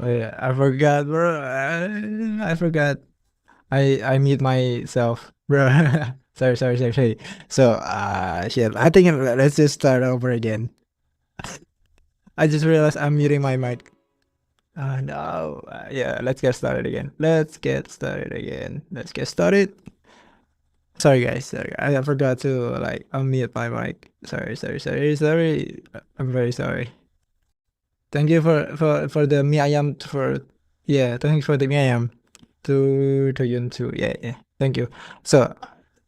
Wait, I forgot, bro. I forgot. I mute myself, bro. Sorry. So, shit. I think let's just start over again. I just realized I'm muting my mic. No. Yeah, let's get started again. Let's get started. Sorry, guys. Sorry, I forgot to like unmute my mic. Sorry. I'm very sorry. Thank you for the mi ayam for yeah. Thank you for the mi ayam to Yun too. Yeah. Thank you. So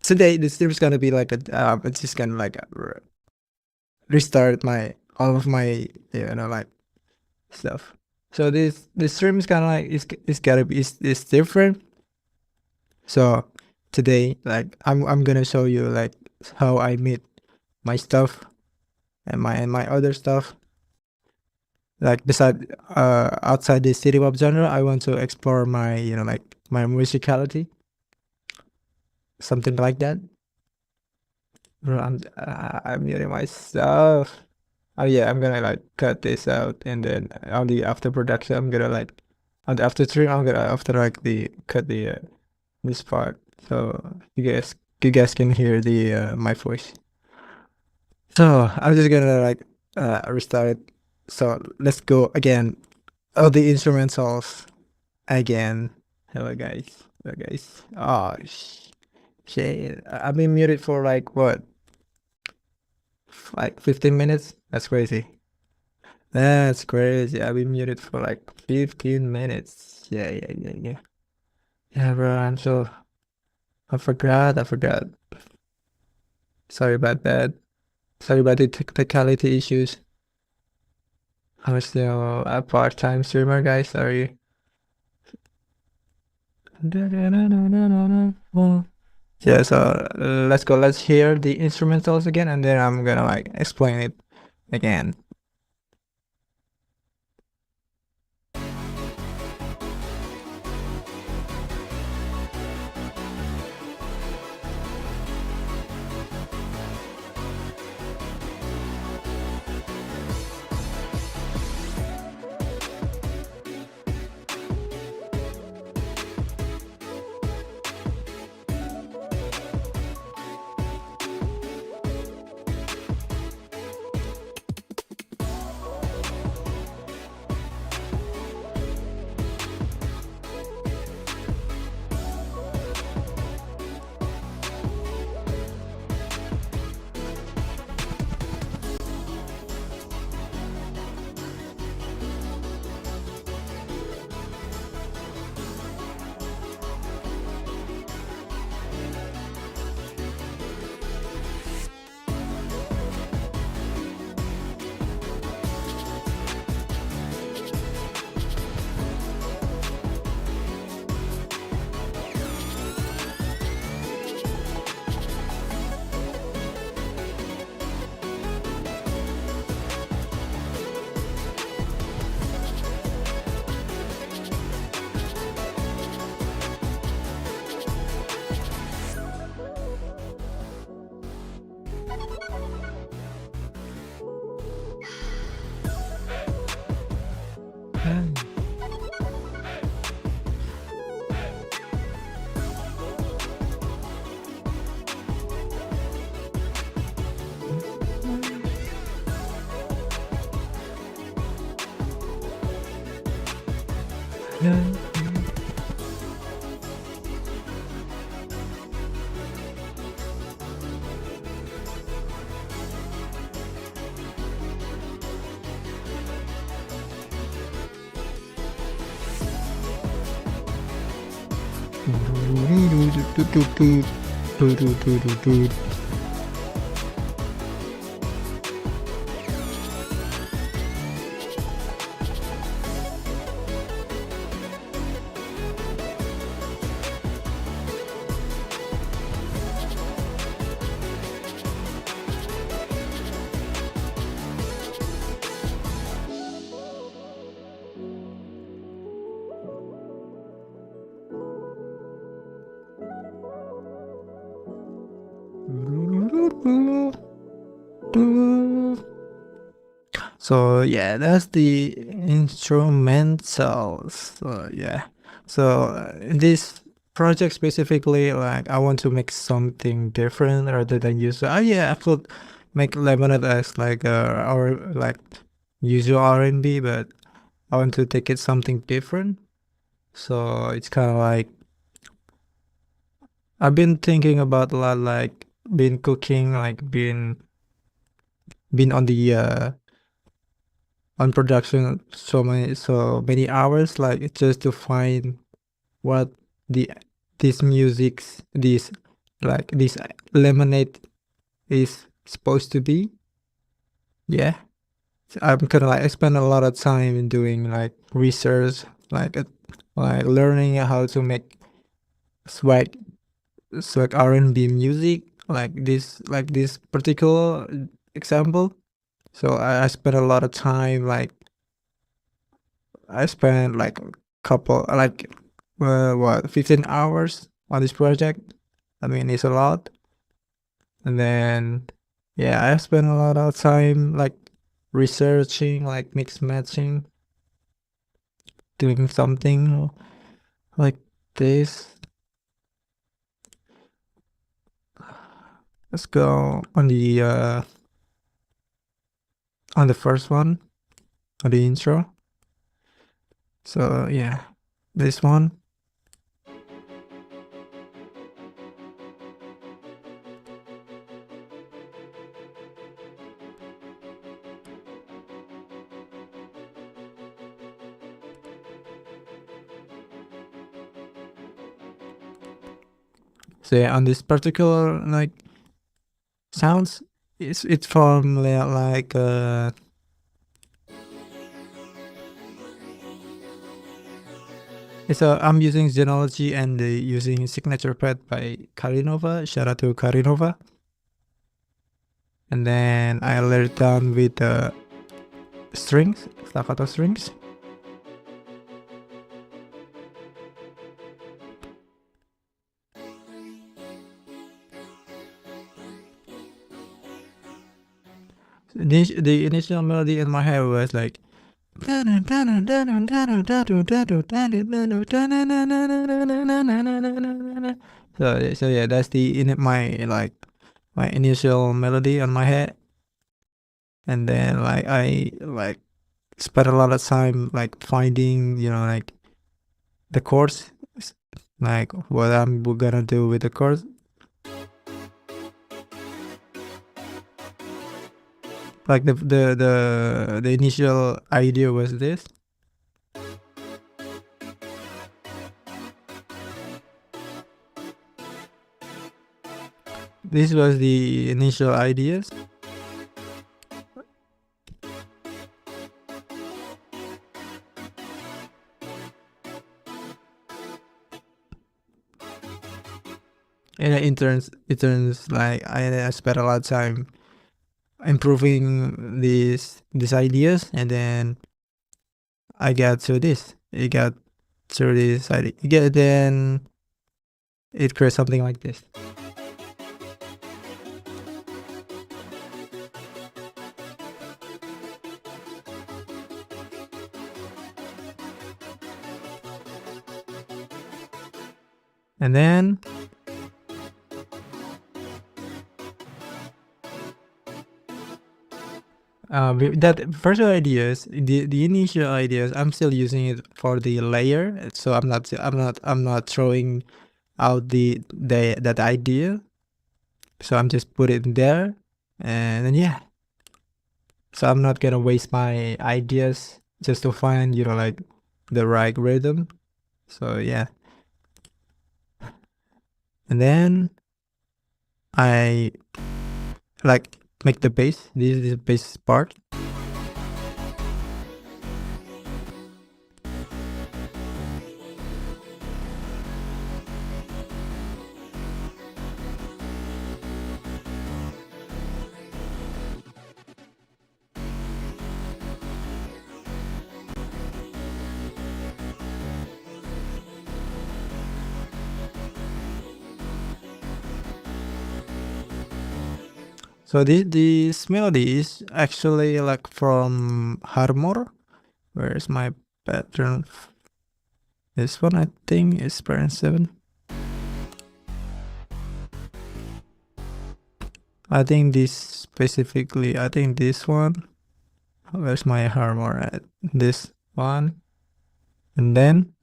today this is gonna be like a it's just gonna like restart my all of my like stuff. So this stream is kind of like it's gotta be it's different. So today like I'm gonna show you like how I meet my stuff and my other stuff. Like beside outside the city pop genre, I want to explore my like my musicality, something like that. Bro, I'm muting myself. Oh yeah, I'm gonna like cut this out, and then on the after production, I'm gonna like on the after stream, I'm gonna after like the cut the this part, so you guys can hear the my voice. So I'm just gonna like restart it. So let's go again. Oh, the instrumentals again. Hello guys. Oh shit. I've been muted for like what? Like 15 minutes? That's crazy. That's crazy. I've been muted for like 15 minutes. Yeah. Yeah, bro, I forgot. Sorry about that. Sorry about the technicality issues. I'm still a part-time streamer, guys. Sorry. Yeah, so let's go. Let's hear the instrumentals again, and then I'm gonna like explain it again. So yeah, that's the instrumentals. So yeah. So in this project specifically, like I want to make something different rather than use. Oh yeah, I could make Lemonade as like our like usual R&B, but I want to take it something different. So it's kind of like I've been thinking about a lot, like been cooking, like been on the on production so many hours, like just to find what the this music's this like this lemonade is supposed to be. Yeah, I'm kind of like I spend a lot of time in doing like research, like learning how to make swag swag R&B music, like this particular example. So I spent a lot of time, like I spent like a couple like what 15 hours on this project. I mean, it's a lot. And then yeah, I spent a lot of time like researching, like mix matching, doing something like this. Let's go on the first one, on the intro. So yeah, this one. So yeah, on this particular like sounds, it's from like it's I'm using Xenology and using Signature Pad by Karinova. Shout out to Karinova. And then I layer it down with strings, staccato strings. The initial melody in my head was like so yeah, that's the in my like my initial melody on my head. And then like I like spent a lot of time like finding, like the chords, like what I'm gonna do with the chords. Like the initial idea was this. This was the initial ideas. And it turns like I spent a lot of time improving these ideas, and then I got to this. It got to this idea. Then it creates something like this. And then that first ideas, the initial ideas, I'm still using it for the layer. So I'm not throwing out that idea. So I'm just put it in there, and then yeah. So I'm not gonna waste my ideas just to find like the right rhythm. So yeah. And then I like make the bass. This is the bass part. So this melody is actually like from Harmor. Where's my pattern? This one I think is parent 7. I think this specifically, I think this one. Where's my Harmor at? This one. And then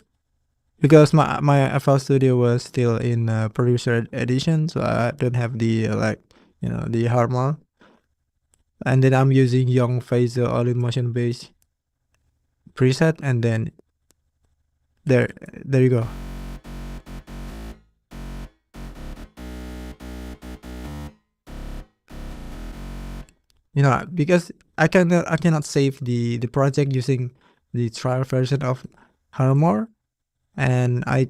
because my FL Studio was still in producer edition, so I don't have the the Harmor. And then I'm using Young Phaser all in motion based preset, and then there you go. Because I cannot save the project using the trial version of Harmor, and I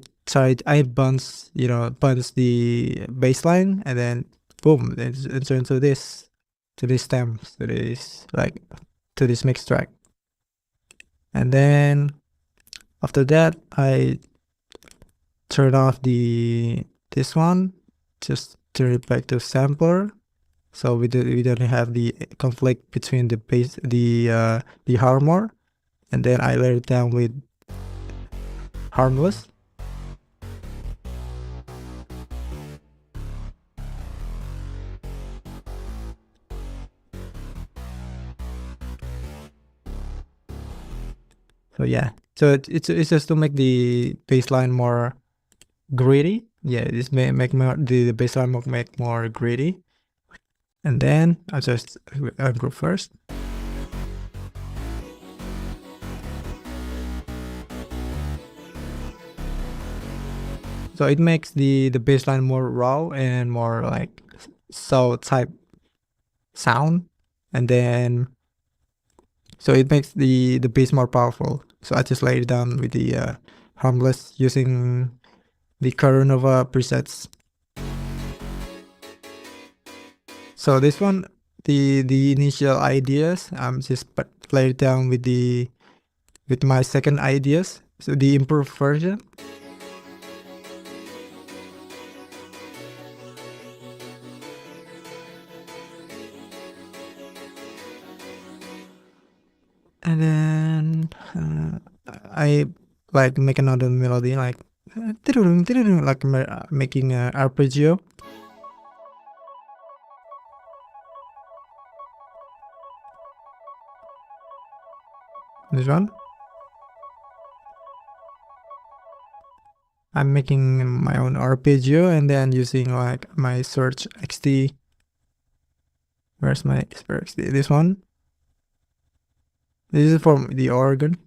bounce the baseline, and then boom, it turns to this stems to this mix track. And then after that I turn off this one, just turn it back to sampler, so we don't have the conflict between the bass, the Harmor, and then I layer it down with Harmless. So yeah, so it's just to make the baseline more gritty. Yeah, this may make the baseline make more gritty. And then I just group first. So it makes the baseline more raw and more like soul type sound, and then so it makes the bass more powerful. So I just lay it down with the Harmless using the Coronova presets. So this one, the initial ideas, I'm just lay it down with my second ideas, so the improved version. And then I like make another melody like making an arpeggio. This one. I'm making my own arpeggio and then using like my Search XT. Where's my XT? This one. This is from the organ.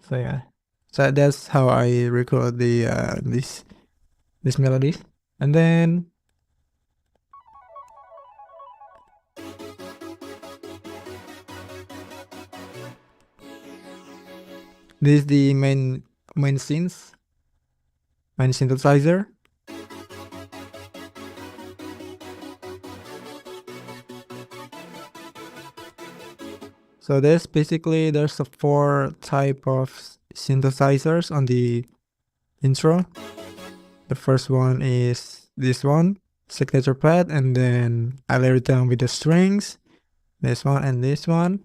So yeah, so that's how I record the this melodies, and then this is the main synthesizer. So there's a 4 type of synthesizers on the intro. The first one is this one, signature pad, and then I layer it down with the strings, this one and this one.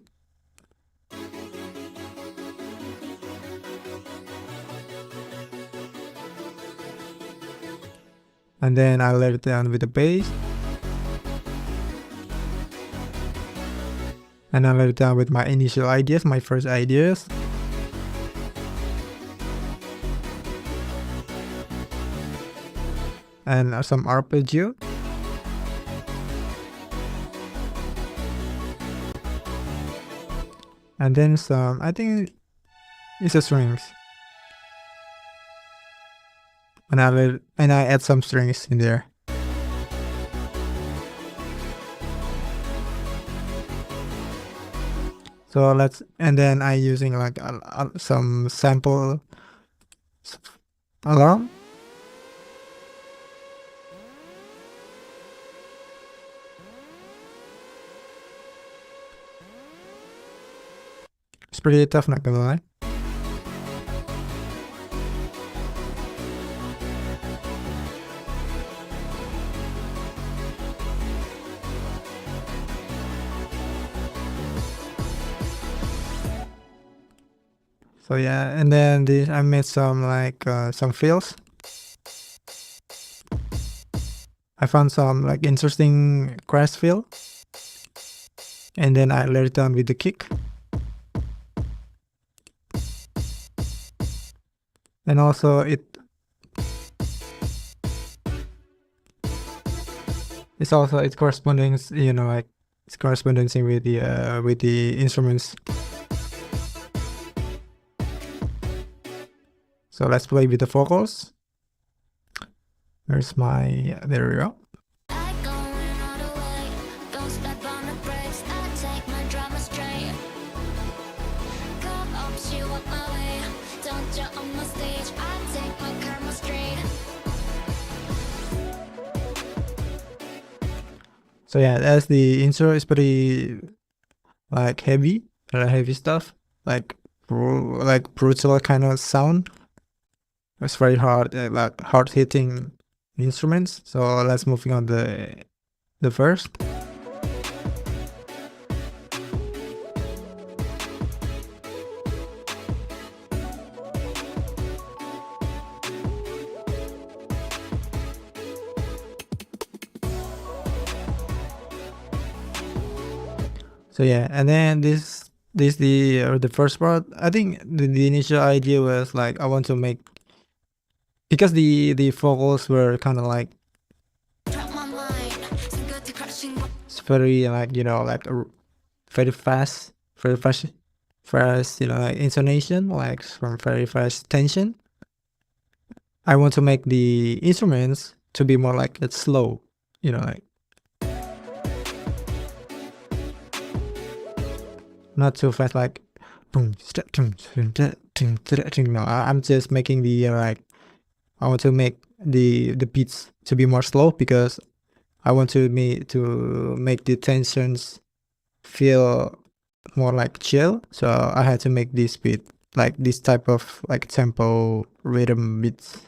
And then I layer it down with the bass. And I layer it down with my initial ideas, my first ideas. And some arpeggio. And then some, I think it's the strings. And I add some strings in there. So and then I using like some sample alarm. It's pretty tough, not gonna lie. So yeah, and then I made some like some fills. I found some like interesting crash fill, and then I laid it down with the kick. And also it's corresponding, you know, like it's corresponding with the instruments. So let's play with the vocals. There's my, there we go. So yeah, that's the intro. It's pretty like heavy stuff, like brutal kind of sound. It's very hard, like hard hitting instruments. So let's moving on the verse. So yeah, and then this the first part. I think the initial idea was like I want to make, because the vocals were kind of like, it's very like, you know, like very fast, you know, like intonation, like from very fast tension. I want to make the instruments to be more like it's slow, you know, like not too fast, like boom. No, I'm just making the like, I want to make the beats to be more slow, because I want to make the tensions feel more like chill. So I had to make this beat like this type of like tempo rhythm beats.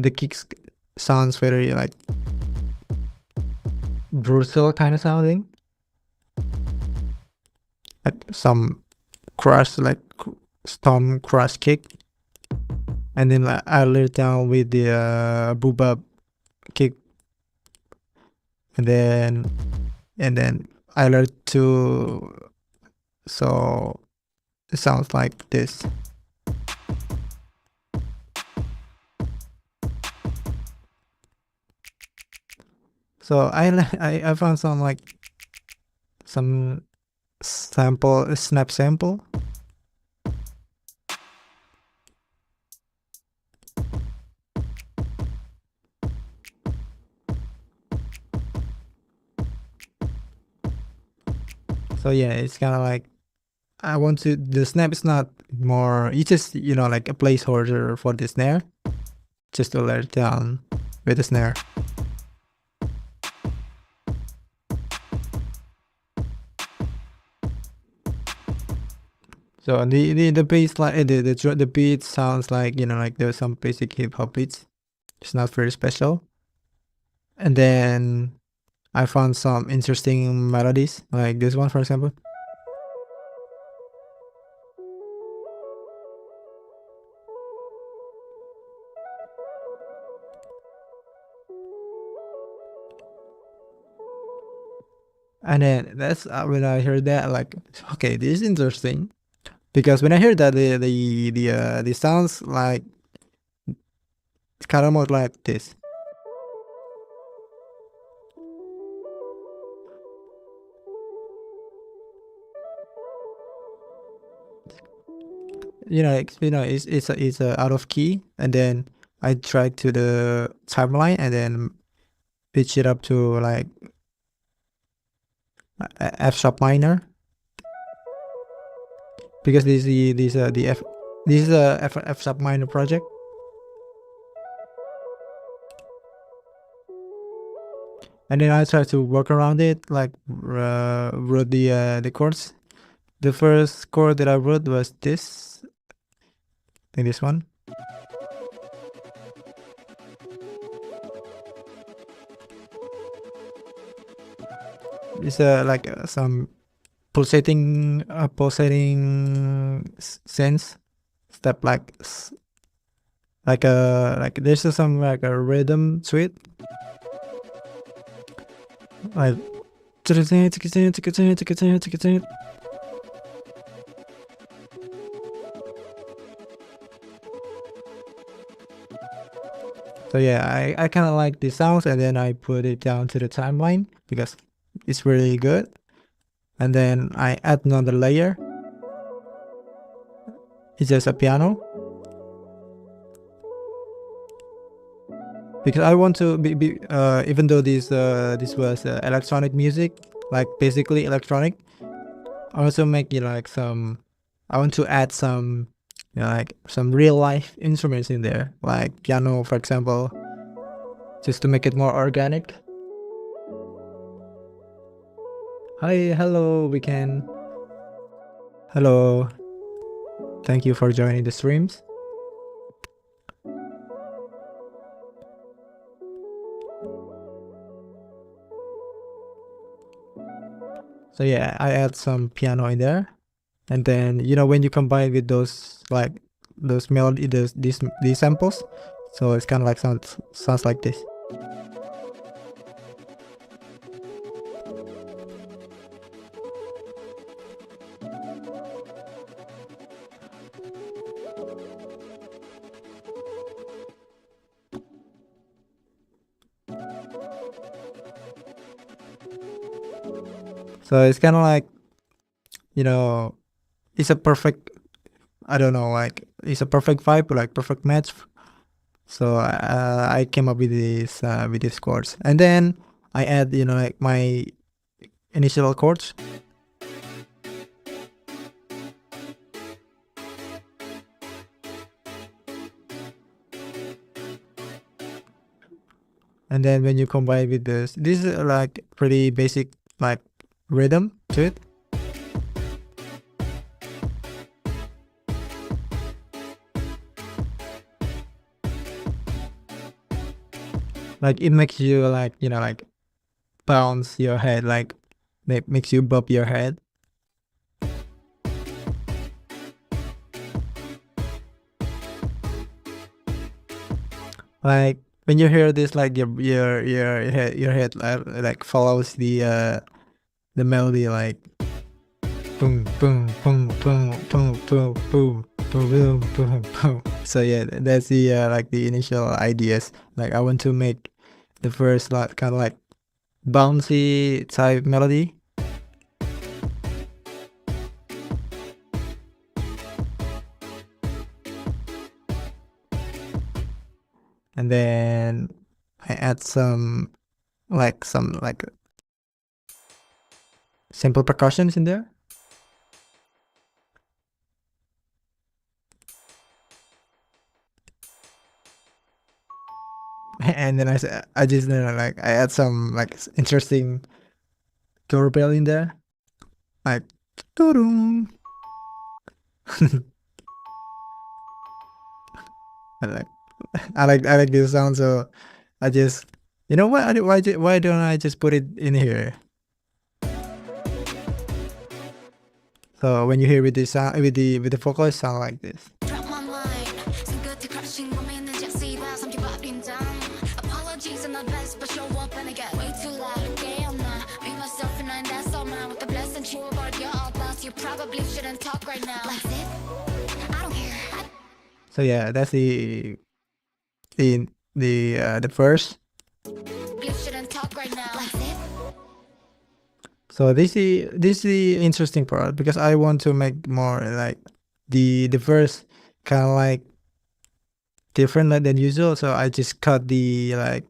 The kicks sounds very like brutal kind of sounding, like some crash, like storm crash kick, and then like, I laid down with the boobab kick, and then I learned to, so it sounds like this. So I found some like some sample, snap sample. So yeah, it's kind of like, I want to, the snap is not more, it's just, you know, like a placeholder for the snare, just to let it down with the snare. So the bass, like the beat sounds like, you know, like there's some basic hip hop beats. It's not very special. And then I found some interesting melodies, like this one, for example. And then that's when I heard that, like, okay, this is interesting, because when I heard that the sounds like it's kind of more like this. You know, it's out of key, and then I tried to the timeline and then pitch it up to like F sharp minor, because this is the F, this is a F sharp minor project. And then I try to work around it, like wrote the chords. The first chord that I wrote was this, I think this one. it's like some pulsating sense step, like there's some like a rhythm to it, like so yeah, I kind of like the sounds, and then I put it down to the timeline because it's really good. And then I add another layer. It's just a piano because I want to be even though this was electronic music, like basically electronic, I also make it like some. I want to add some, like some real life instruments in there, like piano, for example, just to make it more organic. Hi, hello, we can. Hello, thank you for joining the streams. So yeah, I add some piano in there, and then when you combine with those like those melody, these samples, so it's kind of like sounds like this. So it's kind of like, it's a perfect, I don't know, like it's a perfect vibe, like perfect match. So I came up with these chords, and then I add, like my initial chords. And then when you combine with this is like pretty basic, like rhythm to it. Like it makes you like, like bounce your head, like makes you bop your head. Like when you hear this, like your head like follows the melody, like boom boom boom boom boom boom boom boom boom boom. So yeah, that's the like the initial ideas. Like I want to make the first like kind of like bouncy type melody. And then I add some like simple percussions in there. And then I just like I add some like interesting doorbell in there, like doo-doo. I like I like this sound, so I just, what, why don't I just put it in here? So when you hear with the sound, with the vocal, it sound like this. So yeah, that's the first. So this is the interesting part, because I want to make more like the verse kind of like different than usual. So I just cut the like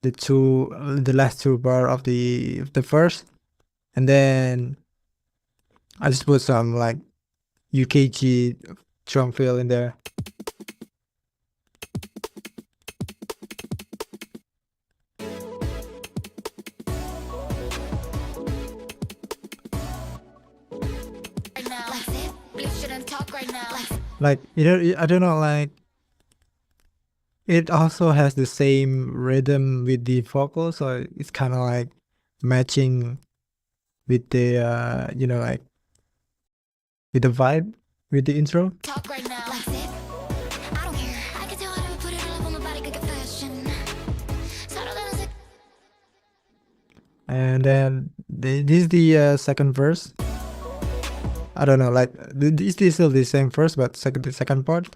the last two bar of the verse, and then I just put some like UKG drum fill in there. Like, I don't know, like it also has the same rhythm with the vocal, so it's kind of like matching with the like with the vibe with the intro. Talk right now. Like it. I don't care. I can tell how to put it all up on my body, good fashion. And then this is the second verse. I don't know, like this is still the same verse, but the second part.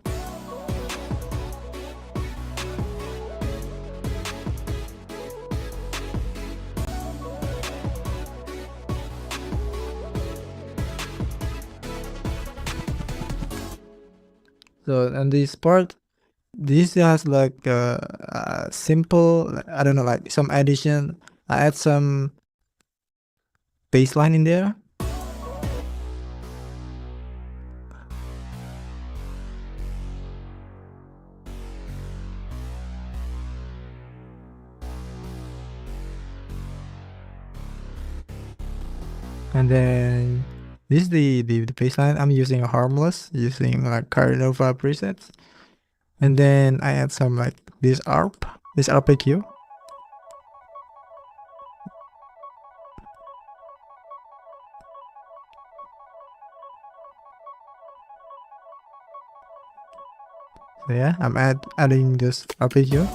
So and this part, this has like a simple, I don't know, like some addition. I add some bass line in there. And then this is the bass line. I'm using a harmless, using like Carnova presets. And then I add some like this RPQ. So yeah, I'm adding this RPQ.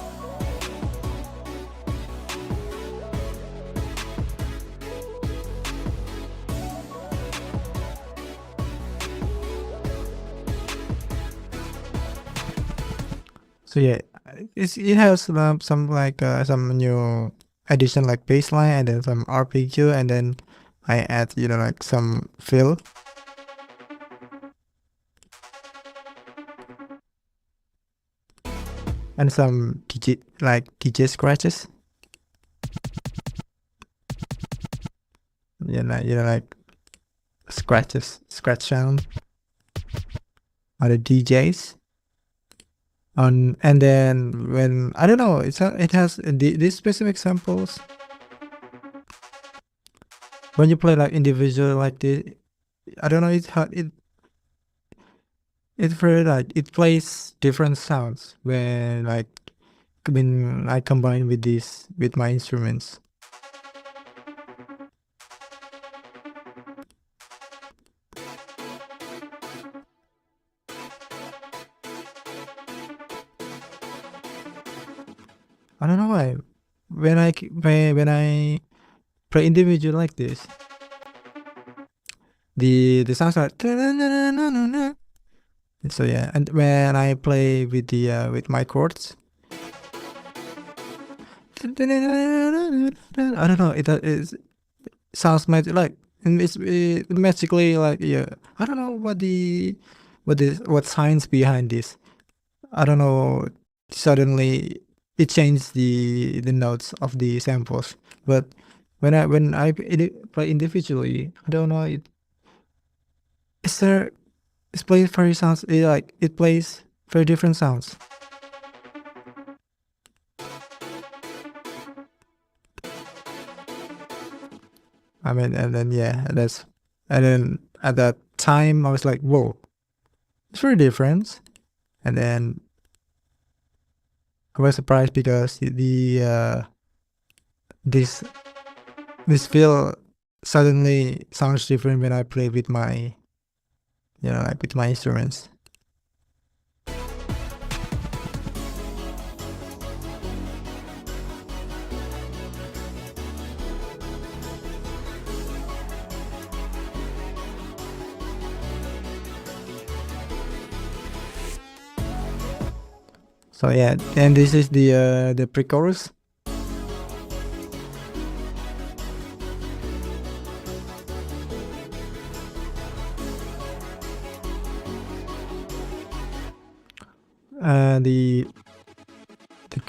So yeah, it has some like some new addition like bassline and then some RPQ, and then I add like some fill. And some DJ scratches. Like scratch sound on the DJs. And then when I don't know, it has these specific samples. When you play like individual like this, I don't know, it's very like it plays different sounds when I combine with my instruments. I don't know why. When I play individual like this, the sounds are. So yeah, and when I play with with my chords, I don't know. It sounds like it's magically like, yeah. I don't know what science behind this. I don't know. Suddenly, it changed the notes of the samples. But when I play individually, I don't know. It's there. It plays very sounds. It plays very different sounds. I mean, and then yeah, and then at that time I was like, whoa, it's very different. And then I was surprised because this feel suddenly sounds different when I play with my like with my instruments. So yeah, and this is the pre-chorus.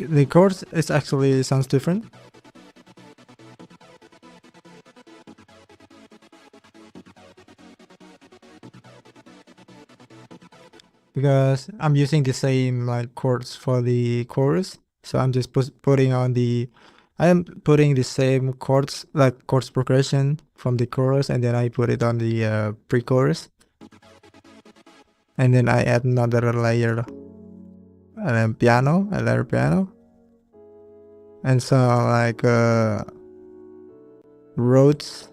The chords is actually sounds different. Because I'm using the same like chords for the chorus, so I'm just putting the same chords, like chords progression from the chorus, and then I put it on the pre-chorus, and then I add another layer, and then a layer piano, and so like Rhodes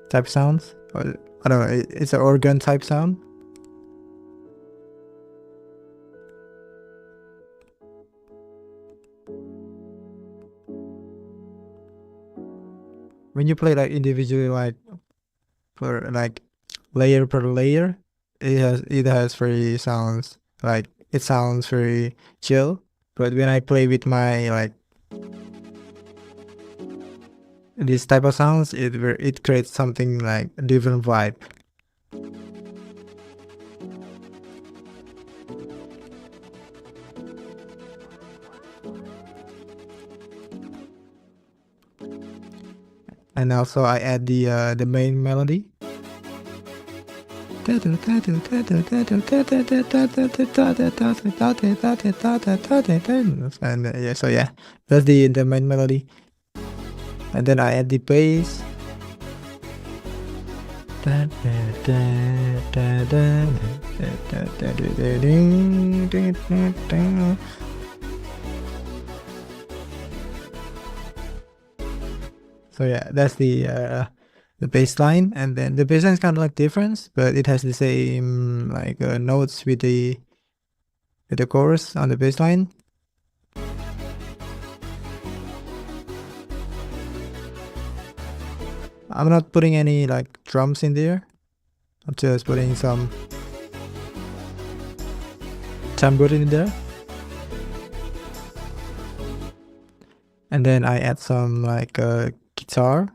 type sounds. Or, I don't know, it's an organ type sound. When you play like individually, like for like layer per layer, it has very sounds like it sounds very chill. But when I play with my like this type of sounds, it creates something like a different vibe. And also I add the main melody. And yeah, so yeah, that's the main melody. And then I add the bass. So yeah, that's the bass line, and then the bass line is kind of like different, but it has the same like notes with the chorus on the bass line. I'm not putting any like drums in there. I'm just putting some tambourine in there. And then I add some like guitar.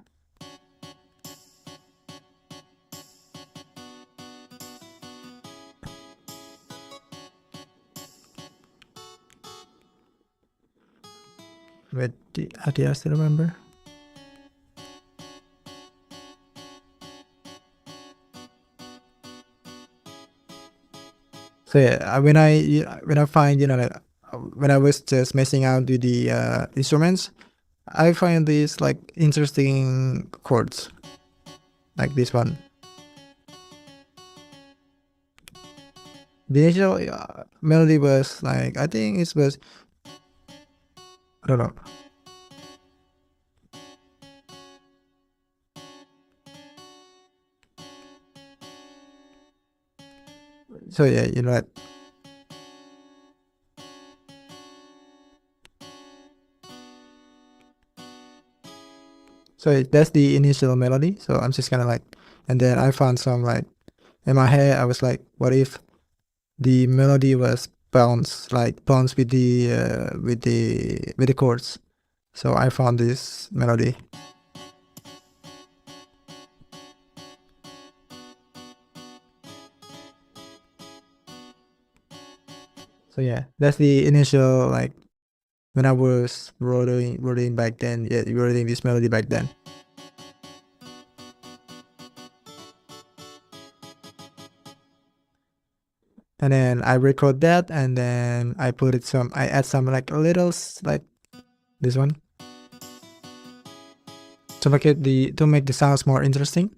Wait, do I still remember? So yeah, when I find like, when I was just messing out with the instruments, I find these like interesting chords, like this one. The initial melody was like, I think it was, I don't know. So yeah, you know what? So that's the initial melody. So I'm just kind of like, and then I found some like, in my head, I was like, what if the melody was bounce with the chords? So I found this melody. So yeah, that's the initial like when I was writing back then. Yeah, writing this melody back then. And then I record that, and then I add some like a little like this one to make the sounds more interesting.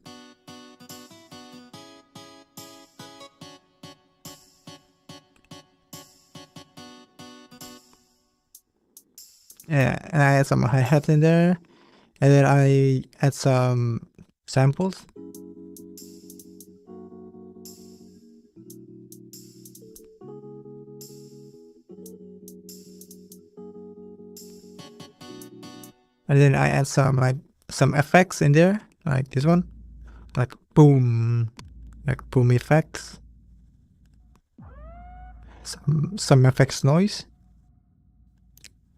Yeah, and I add some hi-hats in there, and then I add some samples. And then I add some effects in there, like this one, like boom effects, some effects noise.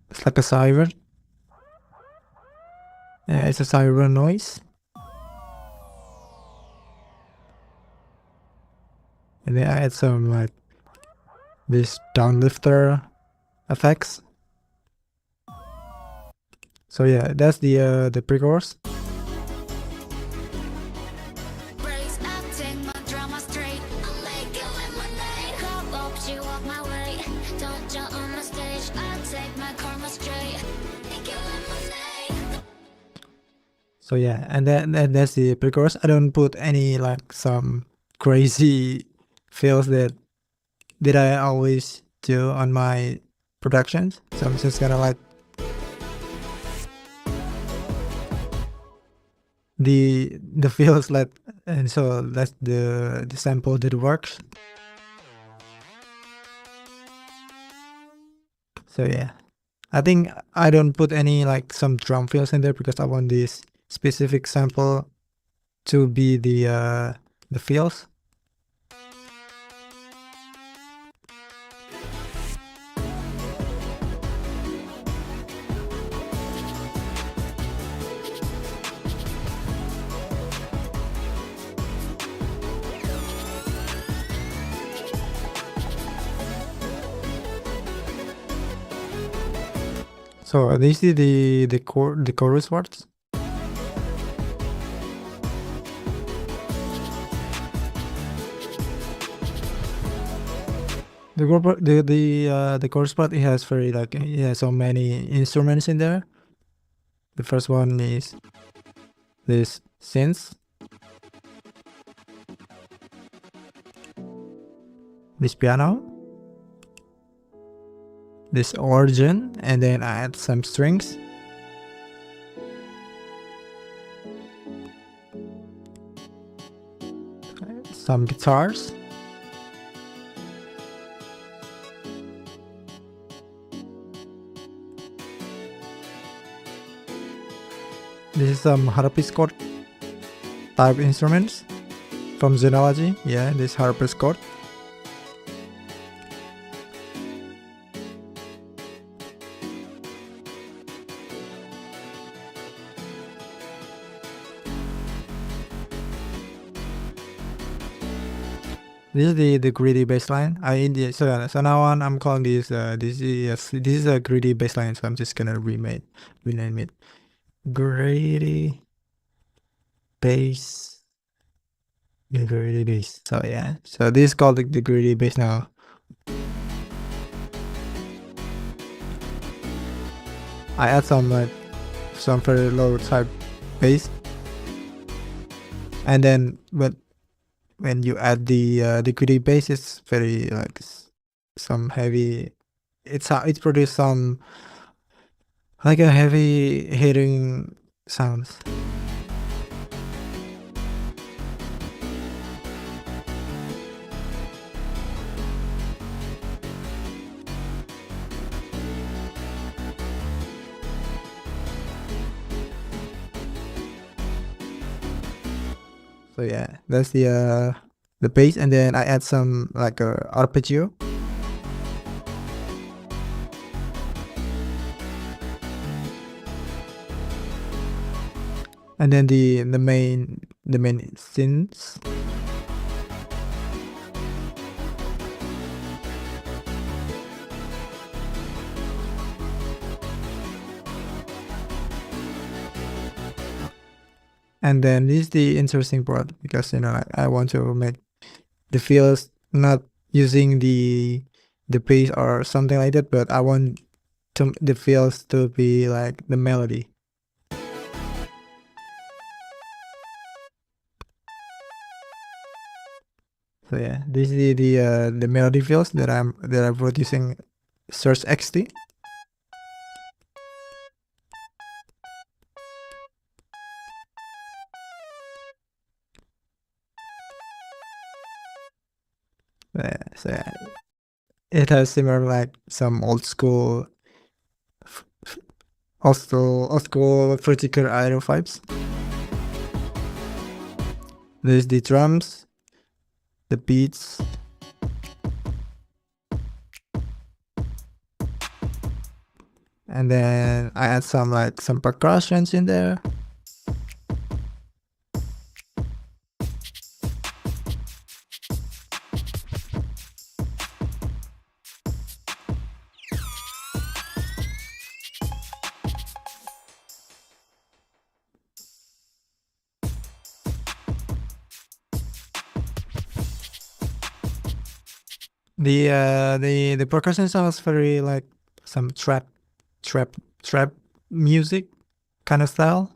It's like a siren. Yeah, it's a siren noise. And then I add some like this downlifter effects. So yeah, that's the pre-chorus. So yeah, and that's the pre-chorus. I don't put any like some crazy fills that I always do on my productions. So I'm just gonna like the feels like, and so that's the sample that works. So yeah, I think I don't put any like some drum fills in there because I want this specific sample to be the fills. So this is the chorus parts. The chorus part, it has very like, it has so many instruments in there. The first one is this synth, this piano, this organ, and then I add some strings. Some guitars. This is some harpsichord type instruments from Xenology. Yeah, this harpsichord. This is the greedy bassline. So now on I'm calling this this is a greedy bassline. So I'm just gonna rename it greedy bass. The greedy bass. So yeah. So this is called the greedy bass now. I add some very low type bass, and then when you add the greedy bass, it's very like some heavy. It produces some like a heavy hitting sounds. So yeah, that's the bass, and then I add some like a arpeggio. And then the main synths. And then this is the interesting part, because I want to make the feels not using the bass or something like that, but I want the feels to be like the melody. So yeah, this is the melody fields that I wrote using Source XT. So yeah, it has similar like some old school vertical aero vibes. There's the drums, the beats, and then I add some percussions in there. The percussion sounds very like some trap music kind of style.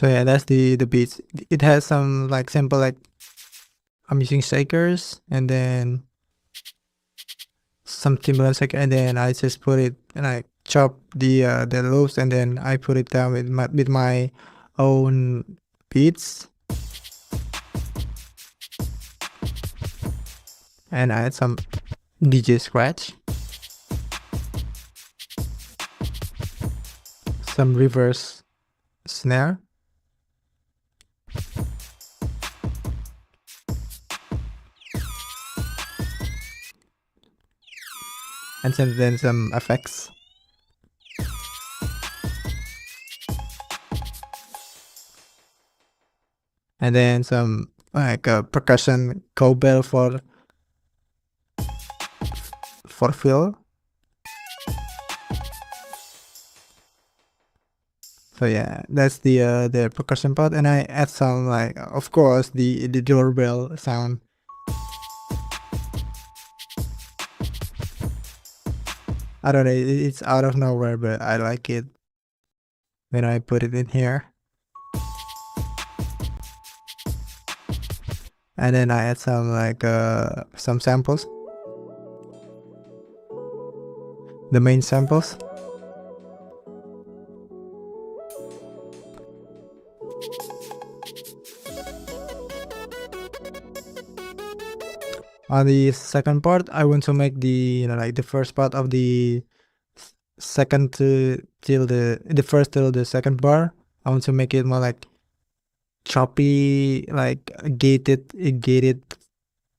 So yeah, that's the beats. It has some like sample, like I'm using shakers and then some timbaland shaker, and then I just put it and I chop the loops, and then I put it down with my own beats, and I add some DJ scratch, some reverse snare, and then some effects. And then some like a percussion cowbell for fill. So yeah, that's the percussion part, and I add some, like, of course, the doorbell sound. I don't know, it's out of nowhere, but I like it when I put it in here. And then I add some like some samples, the main samples. On the second part, I want to make the, like the first part of the second till the first till the second bar. I want to make it more like choppy, like gated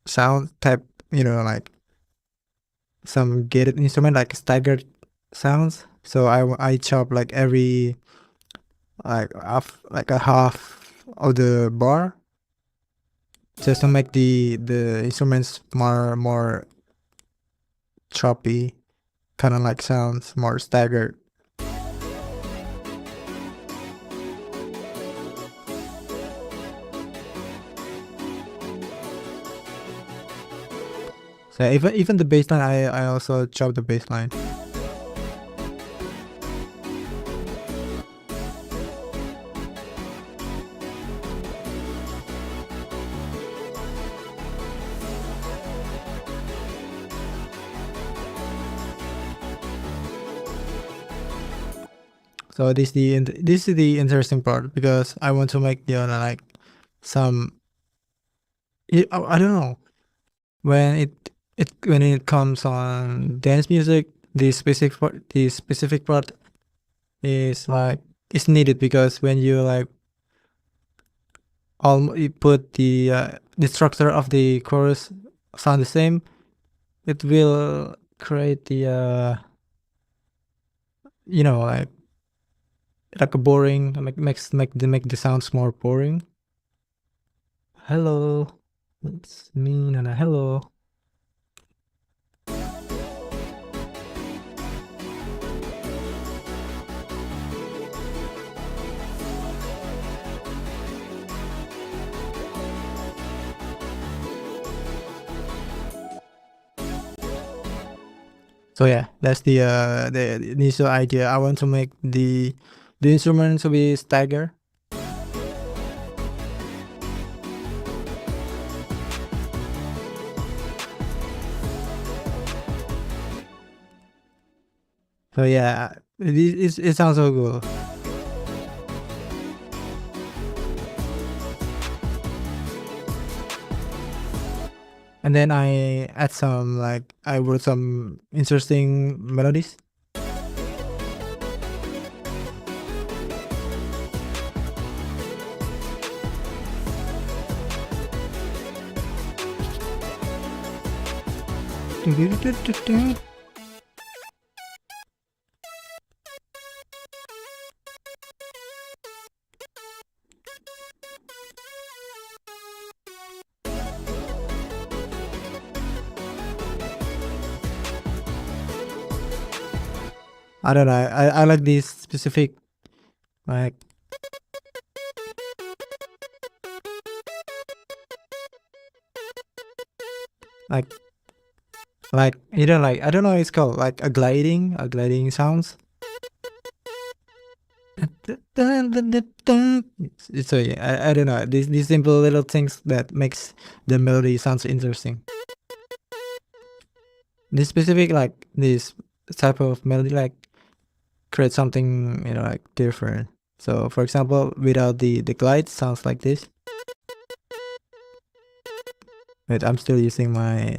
sound type, like some gated instrument, like staggered sounds. So I chop like every like a half of the bar, just to make the instruments more choppy, kind of like sounds more staggered. So even the bass line, I also chop the bass line. So this is the interesting part, because I want to make like some. I don't know, when it comes on dance music, the specific part is like is needed, because when you like you put the structure of the chorus sound the same, it will create the like a boring, make the sounds more boring. Hello, it's me, Nana. Hello. So yeah, that's the initial idea. I want to make the instrument to be stagger. So yeah, it sounds so cool. And then I add some, like, I wrote some interesting melodies. I don't know. I like this specific, like, like like like, I don't know, it's called like a gliding sounds. So yeah, I don't know, these simple little things that makes the melody sounds interesting. This specific, like this type of melody, like create something, you know, like different. So for example, without the glide, sounds like this. Wait, I'm still using my.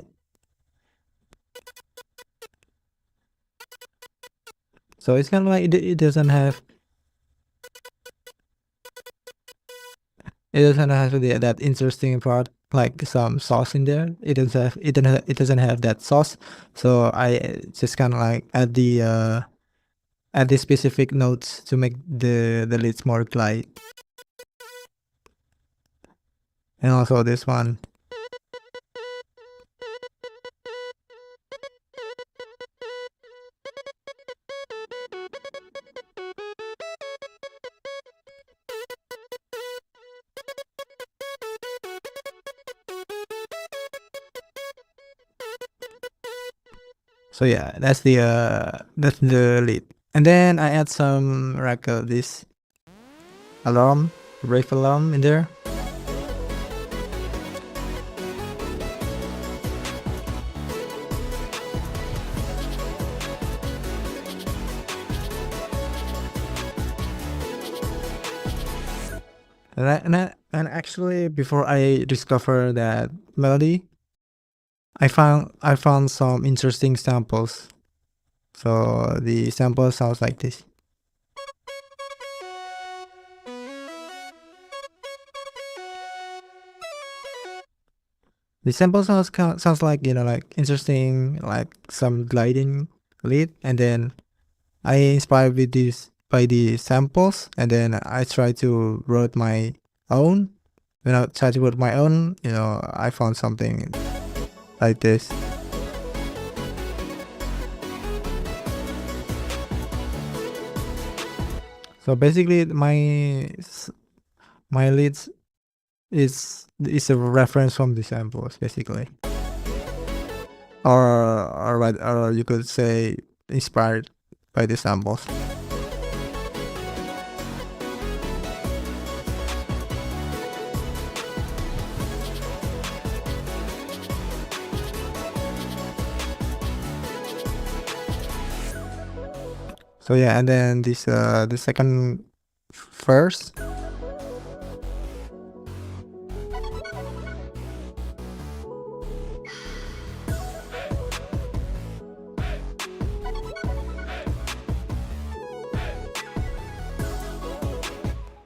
So it's kind of like it doesn't have. It doesn't have that interesting part, like some sauce in there. It doesn't have that sauce. So I just kind of like add the specific notes to make the leads more glide. And also this one. So yeah, that's the lead. And then I add some like this alarm, rave alarm in there. And actually, before I discover that melody, I found some interesting samples. So the sample sounds like this. The sample sounds like, you know, like interesting, like some gliding lead, and then I inspired with this by the samples, and then I try to write my own. When I try to write my own, you know, I found something like this. So basically, my leads is a reference from the samples, basically, or you could say inspired by the samples. So yeah, and then this the second verse.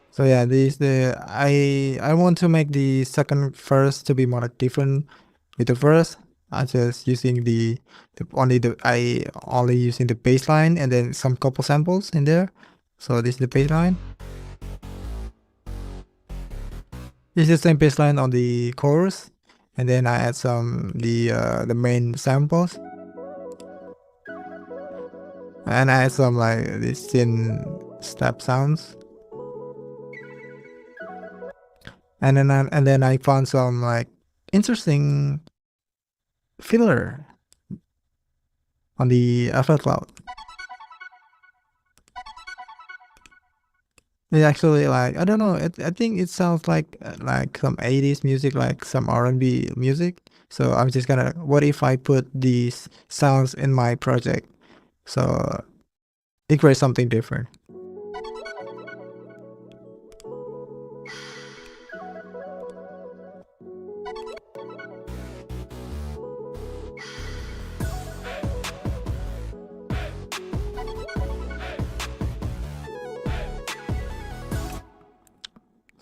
So yeah, this the I want to make the second verse to be more like different with the verse. I just using I only using the bass line and then some couple samples in there. So this is the bass line. This is the same bass line on the chorus, and then I add some the main samples, and I add some like this thin step sounds. And then I found some like interesting filler on the aftercloud. It actually, like, I don't know. I think it sounds like some 80s music, like some R&B music. So I'm just gonna. What if I put these sounds in my project? So it creates something different.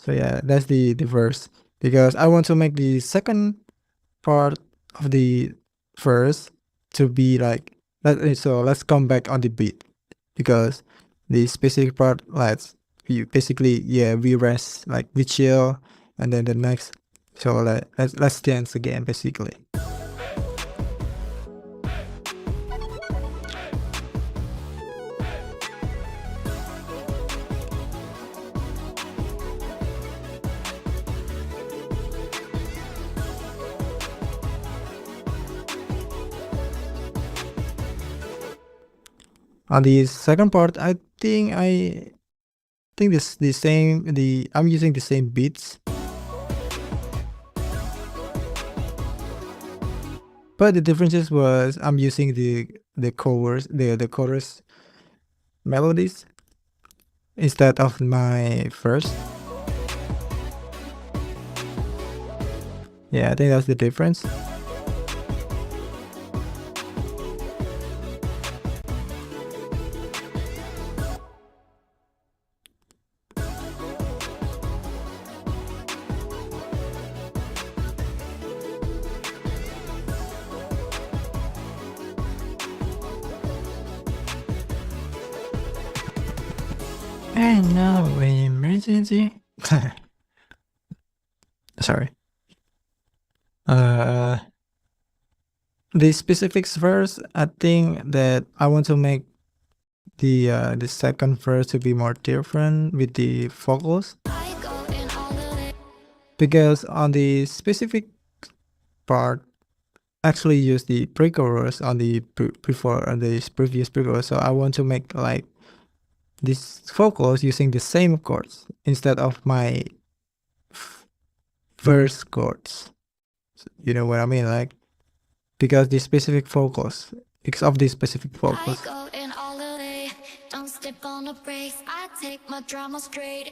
So yeah, that's the verse, because I want to make the second part of the verse to be like so let's come back on the beat, because the specific part, let's you basically, yeah, we rest, like we chill, and then the next, so let's dance again, basically. On the second part, I think think this the same. I'm using the same beats, but the differences was I'm using the chorus melodies instead of my first. Yeah, I think that's the difference. And now emergency. Sorry. The specifics first. I think that I want to make the second verse to be more different with the vocals, I go in all the way. because on the specific part actually use the pre-chorus on the previous pre-chorus, so I want to make like this vocals using the same chords instead of my verse chords. You know what I mean? Like, because the specific vocals, because of the specific I vocals. go in all the way. Don't step on the brakes. I take my drama straight.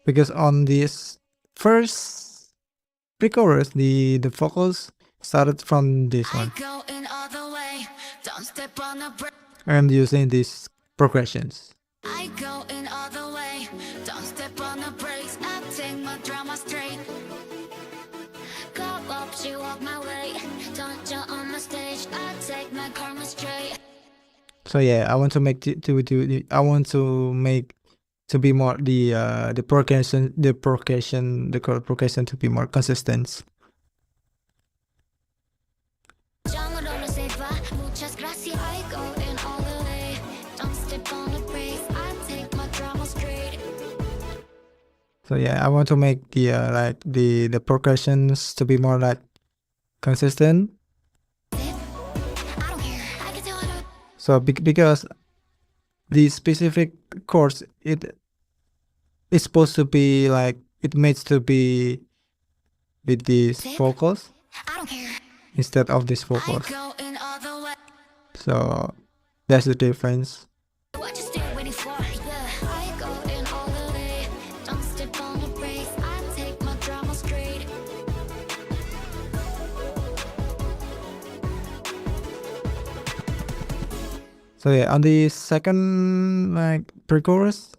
Because on this first pre-chorus, the vocals started from this I one. go in all the way. Don't step on the brakes. I'm using these progressions. I go in all the way. Don't step on the brakes. I take my drama straight. Go up, she walk my way. Don't jump on the stage. I take my karma straight. So yeah, I want to make I want to make to be more the progression the chord progression to be more consistent. 정으로는 세봐. Muchas gracias. I go in all the way. Don't step on the brakes. I take my drama straight. So yeah, I want to make the like the progressions to be more like consistent. I don't care. I can tell her. So because the specific chords, it's supposed to be like it makes to be with these vocals I don't care. instead of these I vocals. go in all the way. So that's the difference. What you still waiting for? Yeah. I go in all the way. Don't step on the brakes. I take my drama straight. So yeah, on the second like pre-chorus,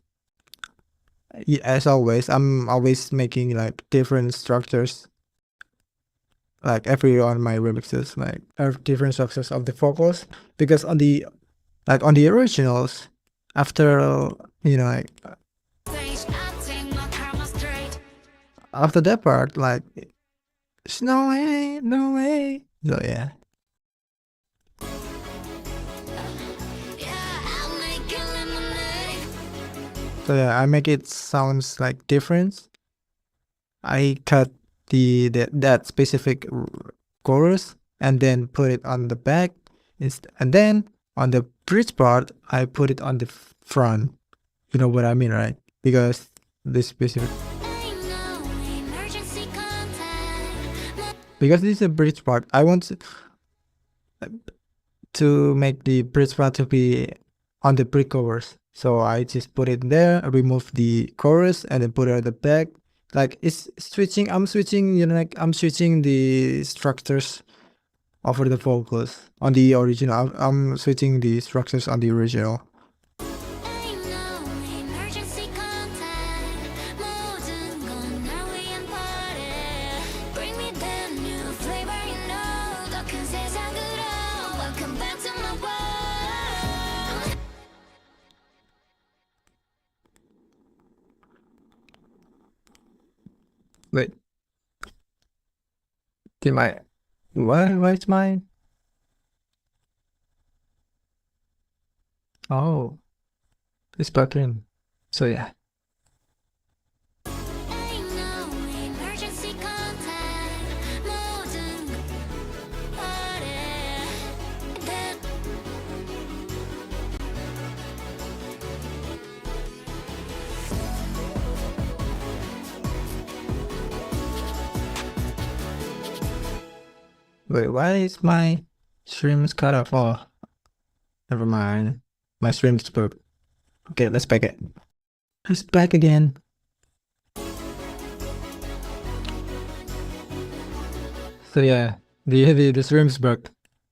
as always, I'm always making like different structures. Like every on my remixes, like different structures of the vocals, because on the originals, after like Stage, I take my karma straight. after that part, like it's no way, no way. So yeah. Yeah, I'll make it lemonade. So yeah, I make it sounds like different. I cut that specific chorus and then put it on the back, and then on the bridge part I put it on the front. You know what I mean, right? Because this specific Ain't no emergency contact. because this is a bridge part, I want to make the bridge part to be on the pre-chorus. So I just put it there, remove the chorus, and then put it at the back. Like it's switching. I'm switching. Like I'm switching the structures over the vocals on the original. I'm switching the structures on the original. Ain't no emergency contact. 모든 건 날 위한 party. Bring me that new flavor, you know. 더 큰 세상으로. Welcome back to my world. Wait, did my what's mine? Oh, it's buttering. So yeah. Ain't no emergency contact. 모든 party. That Wait, why is my streams cut off? Oh, never mind. My stream's broke. Okay, let's back it. It's back again. So yeah, the stream's broke.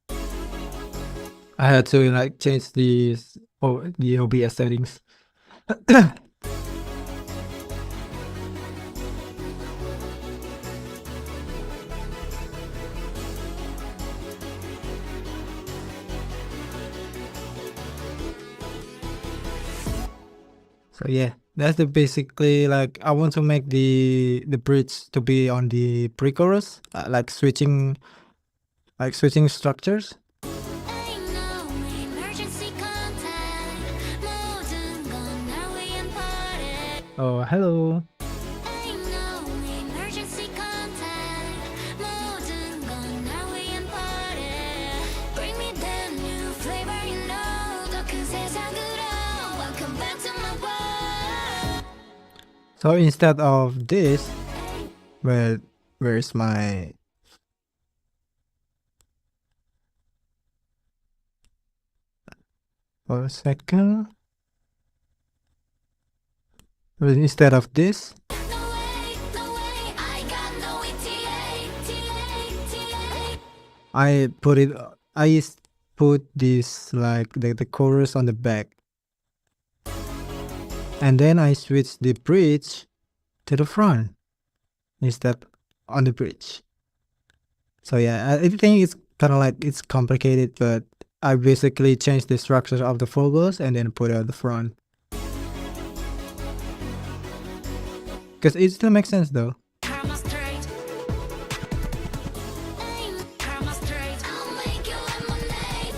I had to like change the OBS settings. So yeah, that's the basically like I want to make the bridge to be on the pre-chorus, like switching structures. Ain't no emergency contact. 모든 건 날 위한 party. Oh, hello. Ain't no emergency contact. 모든 건 날 위한 party. Bring me that new flavor, you know. 더 큰 세상으로. Welcome back to my world. So instead of this, where's my for a second? Well, instead of this, No way, I got no ETA, TA. I put this like the chorus on the back, and then I switch the bridge to the front instead on the bridge. So yeah, I think it's kind of like it's complicated, but I basically changed the structure of the vocals and then put it at the front. Because it still makes sense though. Karma straight. Karma straight. I'll make you lemonade.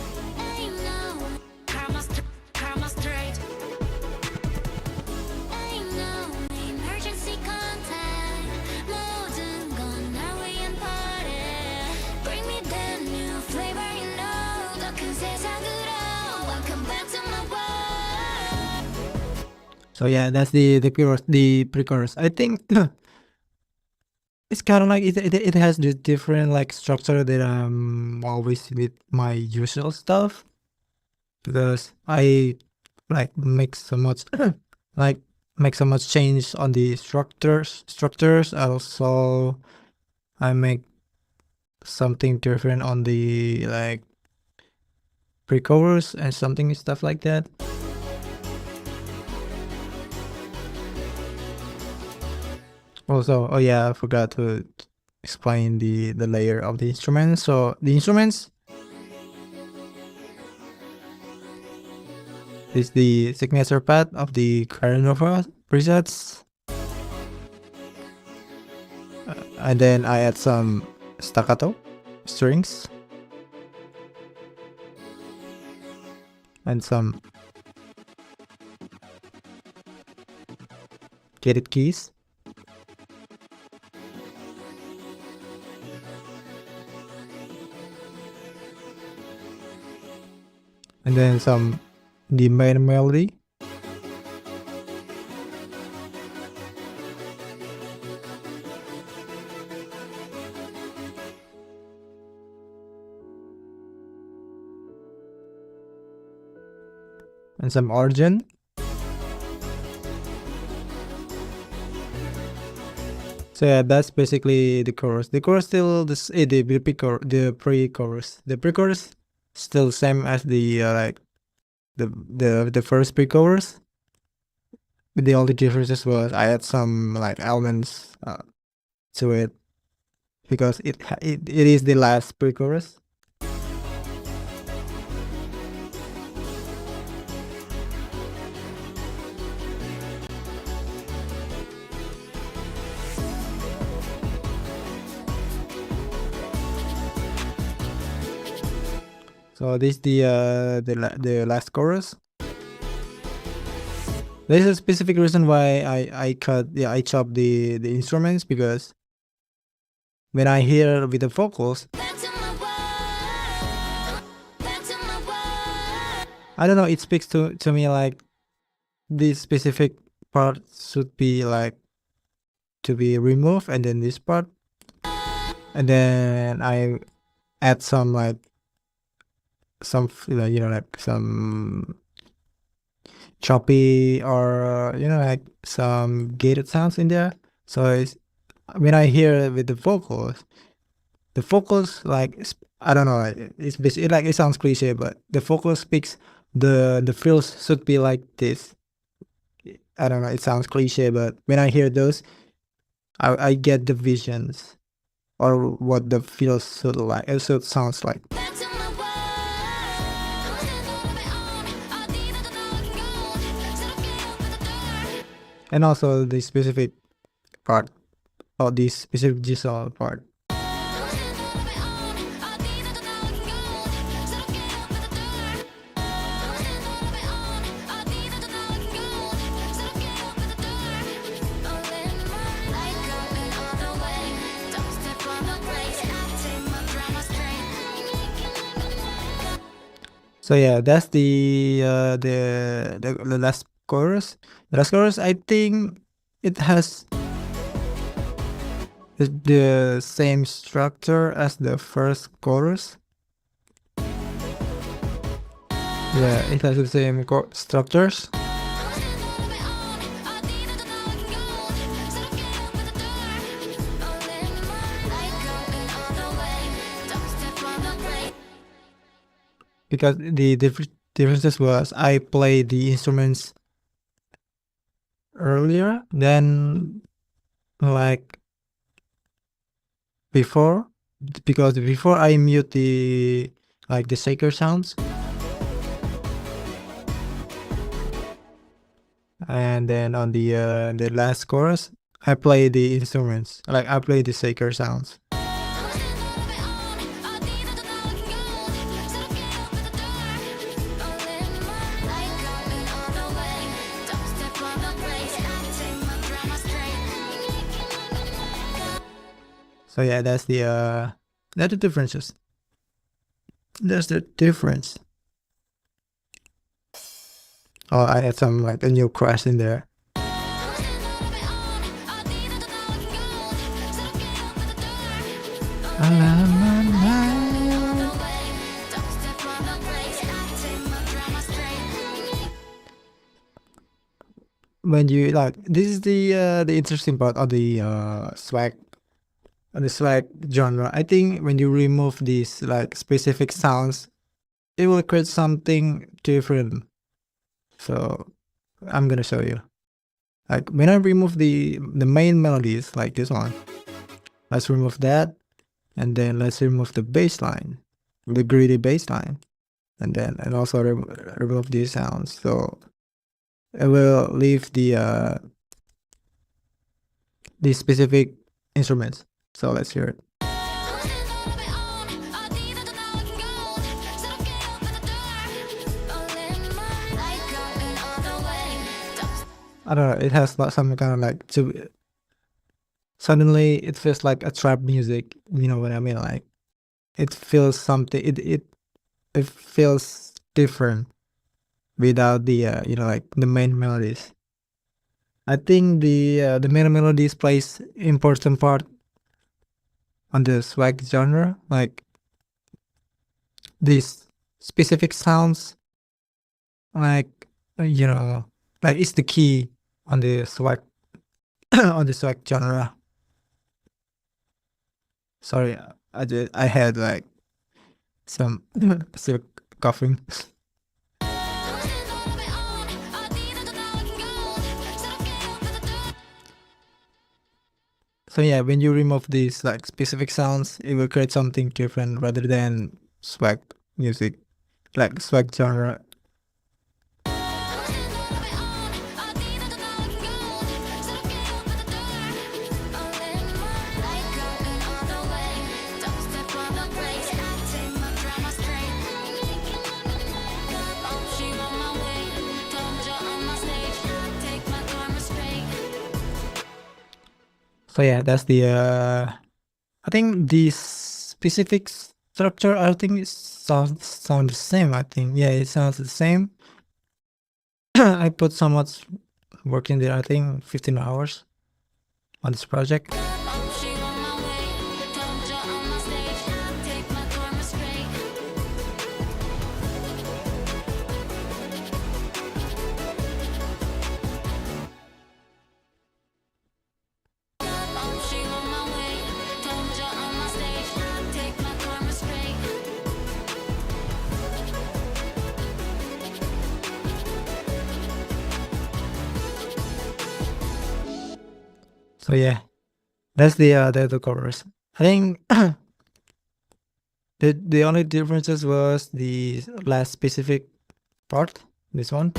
Ain't no karma straight. Ain't no emergency contact. 모든 건 날 위한 party. Bring me that new flavor, you know. 더 큰 세상으로. Welcome back to my world. So yeah, that's the chorus, the pre-chorus. I think it's kind of like it has this different like structure that I'm always with my usual stuff, because I like make so much change on the structures. Also, I make something different on the like pre-chorus and something stuff like that. Also, oh yeah, I forgot to explain the layer of the instruments. So the instruments is the signature part of the Carinova presets. And then I add some staccato strings and some gated keys. And then the main melody. And some organ. So yeah, that's basically the chorus. The chorus still the pre-chorus. The pre-chorus still same as the like the first pre-chorus. But the only differences was I add some like elements to it because it is the last pre-chorus. So this is the last chorus. There's a specific reason why I chop the instruments, because when I hear with the vocals, Back to my world. Back to my world. I don't know, it speaks to me like this specific part should be like to be removed, and then this part, and then I add some like some like some choppy or like some gated sounds in there. So when I hear with the vocals like I don't know, it's basically like it sounds cliche, but the vocal speaks the feels should be like this. I don't know, it sounds cliche, but when I hear those, I get the visions or what the feels should like. It should sounds like. And also the specific part or the specific gisel part. So yeah, that's the last chorus. The last chorus, I think it has the same structure as the first chorus. Yeah, it has the same structures. Because the differences was I play the instruments earlier than like before, because before I mute the shaker sounds, and then on the last chorus I play the instruments, like I play the shaker sounds. So yeah, that's the differences. That's the difference. Oh, I had some like a new crash in there. When you like, this is the interesting part of the swag. The swag genre. I think when you remove these like specific sounds, it will create something different. So I'm gonna show you. Like when I remove the main melodies, like this one, let's remove that, and then let's remove the bass line, the greedy bass line, and also remove these sounds. So it will leave the specific instruments. So let's hear it. I don't know, it has some kind of like suddenly it feels like a trap music, you know what I mean? Like it feels something, it feels different without the like the main melodies. I think the main melodies plays important part on the swag genre, like these specific sounds, like like it's the key on the swag on the swag genre. Sorry, I had like some still coughing. So yeah, when you remove these like specific sounds, it will create something different rather than swag music, like swag genre. So yeah, that's the I think the specific structure, I think it sound the same. I think yeah, it sounds the same. I put so much work in there. I think 15 hours on this project. So yeah, that's the chorus. I think the only differences was the last specific part. This one,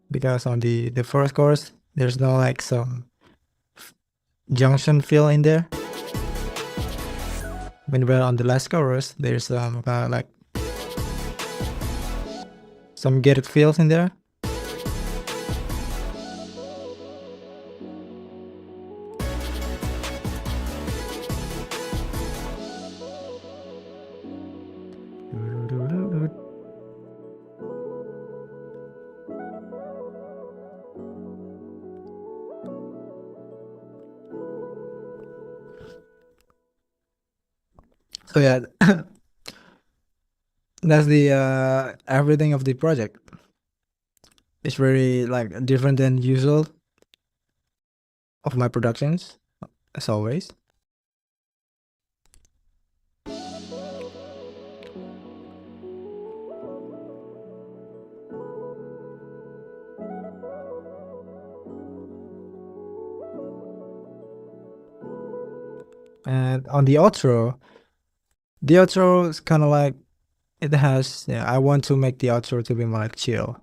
because on the first chorus there's no like some junction fill in there. When we're on the last chorus, there's like some gated fills in there. So yeah, that's the everything of the project. It's very like different than usual of my productions, as always. And on the outro is kind of like it has. Yeah, I want to make the outro to be more like chill,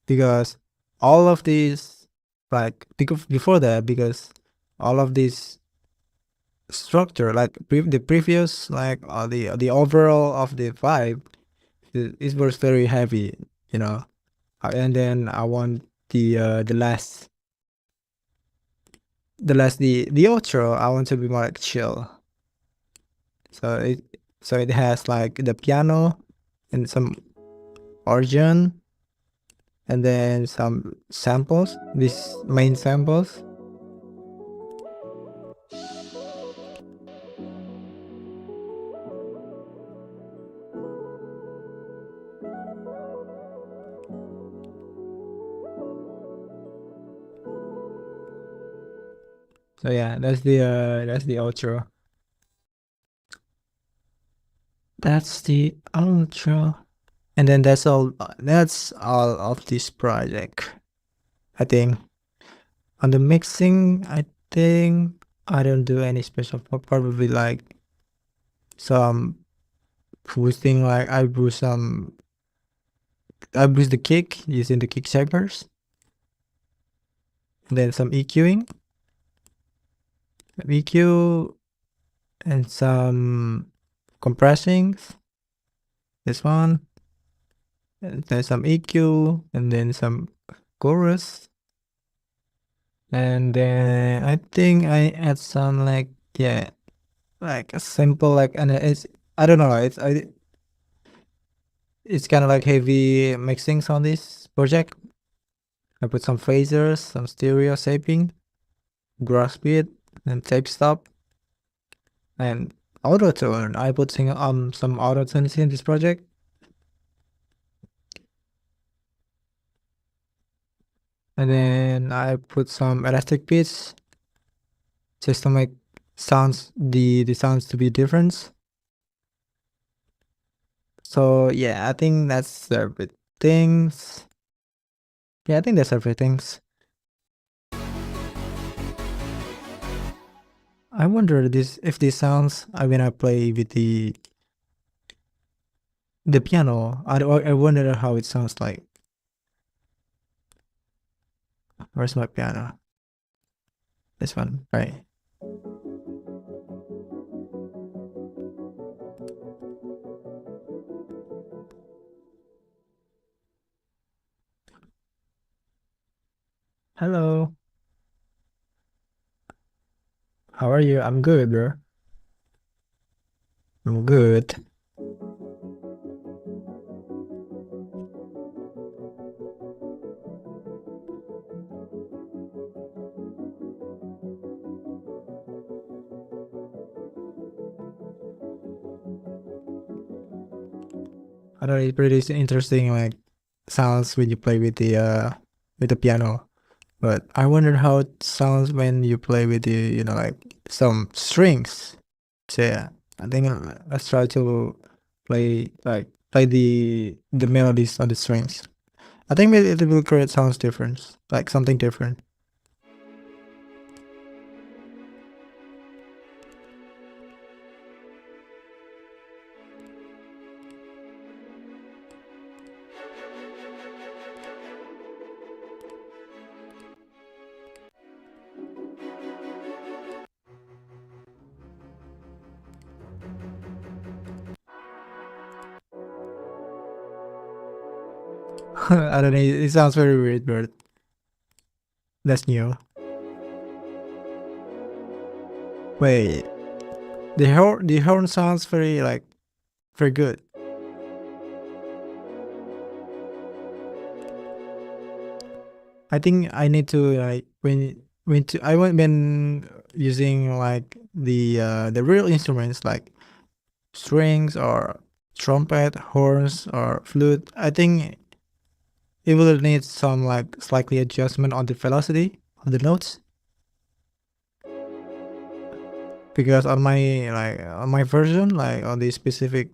because all of these like before that, because all of these structure like the previous like the overall of the vibe, it was very heavy, you know. And then I want the last the outro, I want to be more like chill. So it has like the piano and some organ, and then some samples, these main samples. So yeah, that's the outro. That's the outro. And then that's all of this project. I think on the mixing, I think I don't do any special probably like some boosting, like I boost the kick using the kick shapers. And then some EQing. EQ and some compressing. This one. And then some EQ and then some chorus. And then I think I add some like like a simple like, and I don't know, it's kind of like heavy mixings on this project. I put some phasers, some stereo shaping, grass beat, and tape stop, and auto tune. I put some auto tunes in this project. And then I put some elastic beats just to make the sounds to be different. So yeah, I think that's everything. Yeah, I think that's everything. I wonder if these sounds when I play with the piano, I wonder how it sounds like. Where's my piano? This one, right? Hello. How are you? I'm good, bro. I'm good. I know it's pretty interesting, like sounds when you play with the piano. But I wonder how it sounds when you play with the like some strings. So yeah, I think let's try to play the melodies on the strings. I think it will create sounds different, like something different. I don't know. It sounds very weird, but that's new. Wait, the horn sounds very like very good. I think I need to like I went been using like the real instruments like strings or trumpet, horns or flute. I think it will need some like slightly adjustment on the velocity of the notes because on my version like on the specific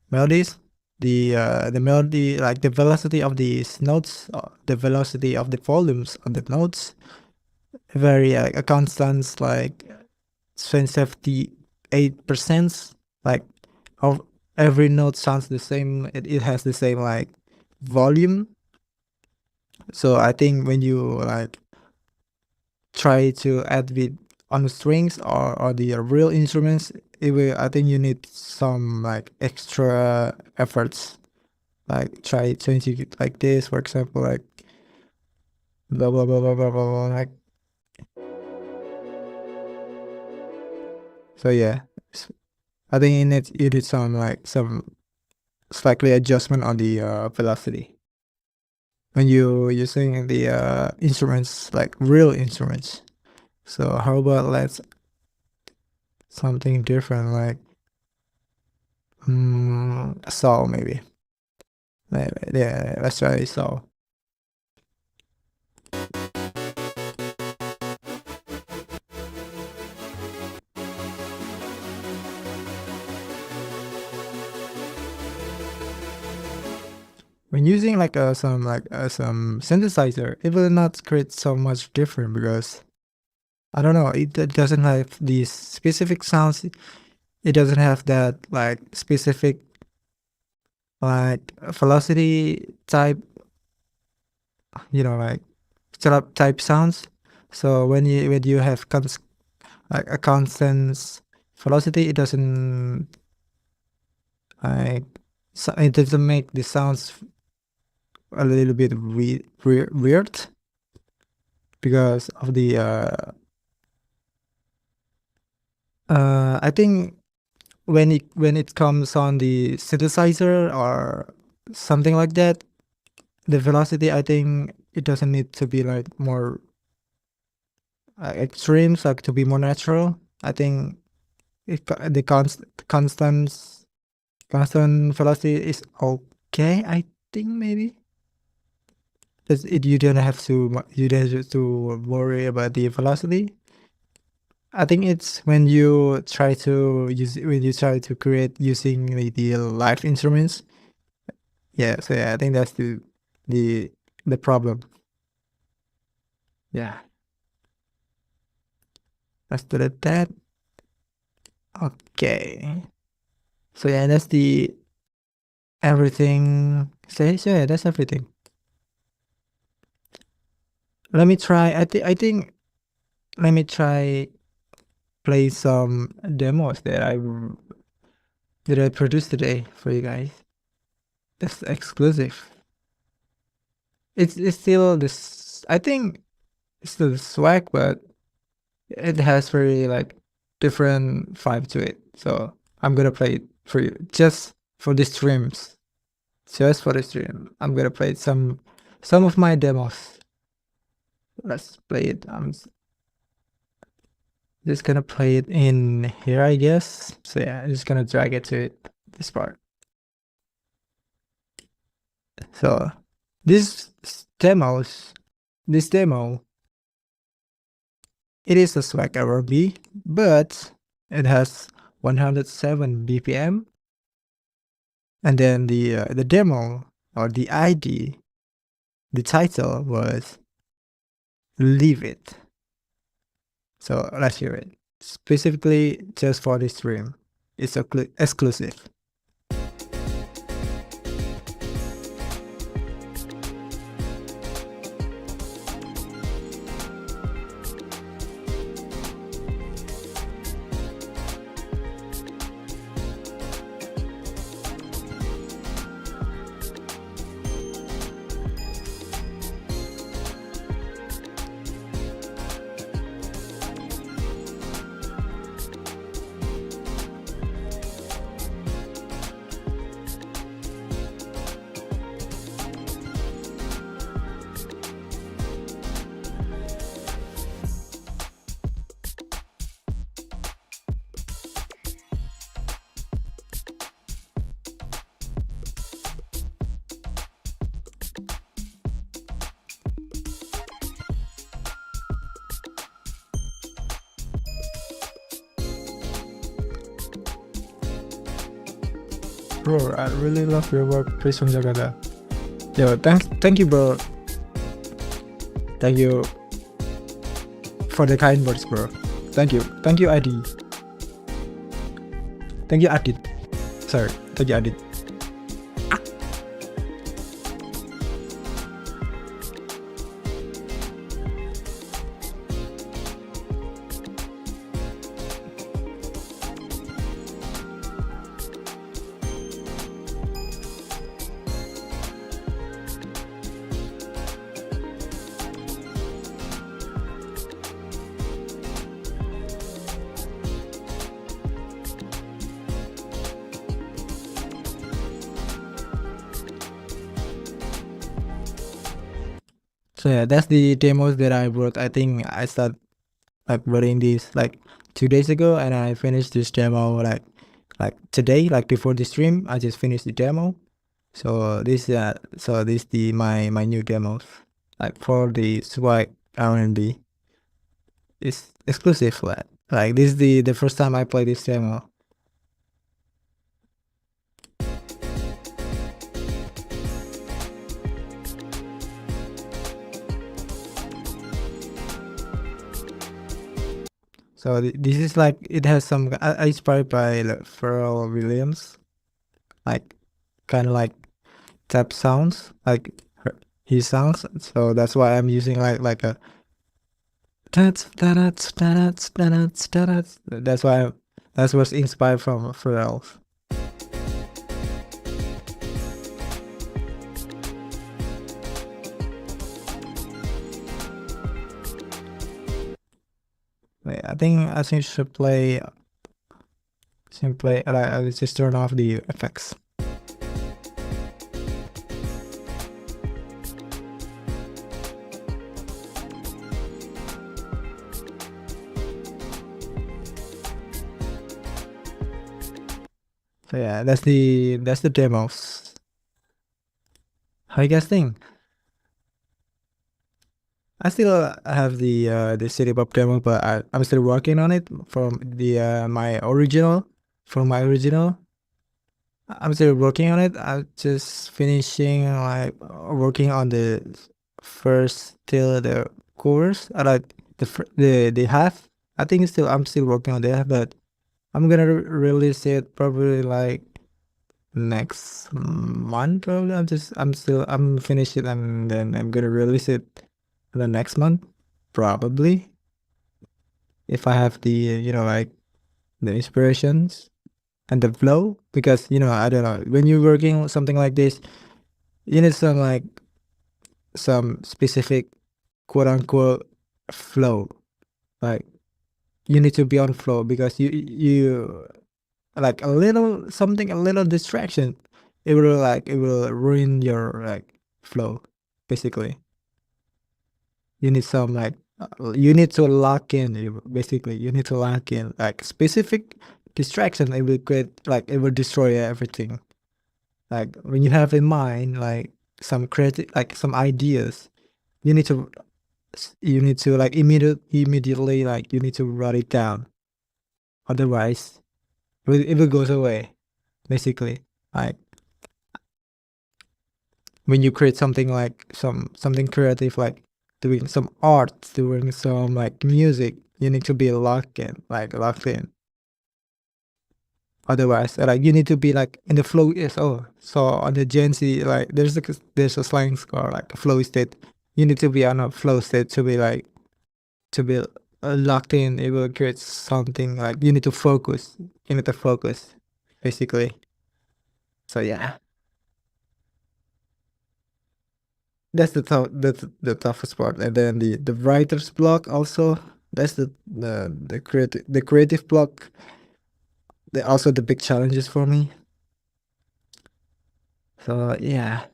melodies the melody like the velocity of these notes the velocity of the volumes of the notes very like a constant like 78% like of every note sounds the same it has the same like volume. So I think when you like try to add with on the strings or the real instruments it will I think you need some like extra efforts like try changing it like this for example like blah blah blah blah blah blah, blah like so yeah I think you need some like some slightly adjustment on the velocity when you using the instruments like real instruments. So how about let's something different like a saw maybe. Yeah, let's try saw. When using like some synthesizer, it will not create so much different because I don't know, it doesn't have these specific sounds. It doesn't have that like specific like velocity type, like type sounds. So when you have like a constant velocity, it doesn't like it doesn't make the sounds a little bit weird because of the I think when it comes on the synthesizer or something like that, the velocity I think it doesn't need to be like more extremes, like to be more natural. I think the constant velocity is okay. I think maybe you don't have to worry about the velocity. I think it's when you try to create using the live instruments. Yeah, so yeah, I think that's the the problem. Yeah, let's do that. Okay. So yeah, that's the everything. So yeah, that's everything. Let me try. I think let me try play some demos that I produced today for you guys. That's exclusive. It's still this. I think it's still swag, but it has very like different vibe to it. So I'm gonna play it for you just for the streams. Just for the stream. I'm gonna play some of my demos. Let's play it. I'm just gonna play it in here, I guess. So yeah, I'm just gonna drag it to this part. So this demo, it is a Swaggggg B, but it has 107 BPM, and then the demo or the ID the title was Leave It. So let's hear it. Specifically just for this stream. It's exclusive. Bro, I really love your work. Please from Jakarta. Yo, thank you, bro. Thank you for the kind words, bro. Thank you, Adi. Thank you, Adit. Sorry, thank you, Adit. So yeah, that's the demos that I wrote. I think I started like writing these like 2 days ago, and I finished this demo like today, like before the stream. I just finished the demo. So this the my new demos like for the Swag R&B. It's exclusive for that. Like this is the first time I play this demo. So this is like it has some inspired by like, Pharrell Williams, like kind of like tap sounds, like his sounds. So that's why I'm using like a that's why that was inspired from Pharrell. Wait, I think should play. Simply, let's just turn off the effects. So yeah, that's the demos. How you guys think? I still have the City Pop demo, but I'm still working on it from the my original. From my original, I'm still working on it. I'm just finishing like working on the first till the chorus. I like the half. I think I'm still working on that, but I'm gonna release it probably like next month. Probably I'm finished it, and then I'm gonna release it the next month probably, if I have the like the inspirations and the flow, because I don't know, when you're working something like this, you need some like some specific quote unquote flow. Like you need to be on flow, because you like a little something, a little distraction, it will ruin your like flow. Basically, you need some like you need to lock in. Basically, you need to lock in like specific distraction. It will create like it will destroy everything. Like when you have in mind like some creative, like some ideas, you need to like immediately like you need to write it down. Otherwise, it will goes away. Basically, like when you create something like something creative, like doing some art, doing some like music, you need to be locked in. Otherwise, like you need to be like in the flow. Yes. Oh, so on the Gen Z, like there's a slang score like a flow state. You need to be on a flow state to be like to be locked in. It will create something like you need to focus. You need to focus, basically. So yeah, that's the toughest part. And then the writer's block also. That's the creative block. Also the big challenges for me. So yeah,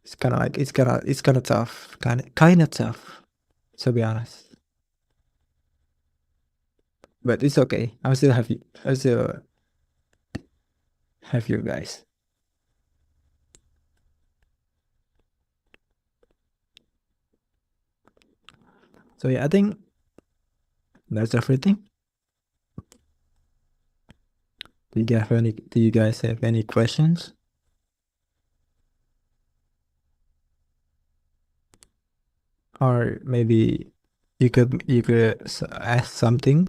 it's kind of tough, kind of tough, to be honest. But it's okay. I still have you guys. So yeah, I think that's everything. Do you guys have any questions? Or maybe you could ask something.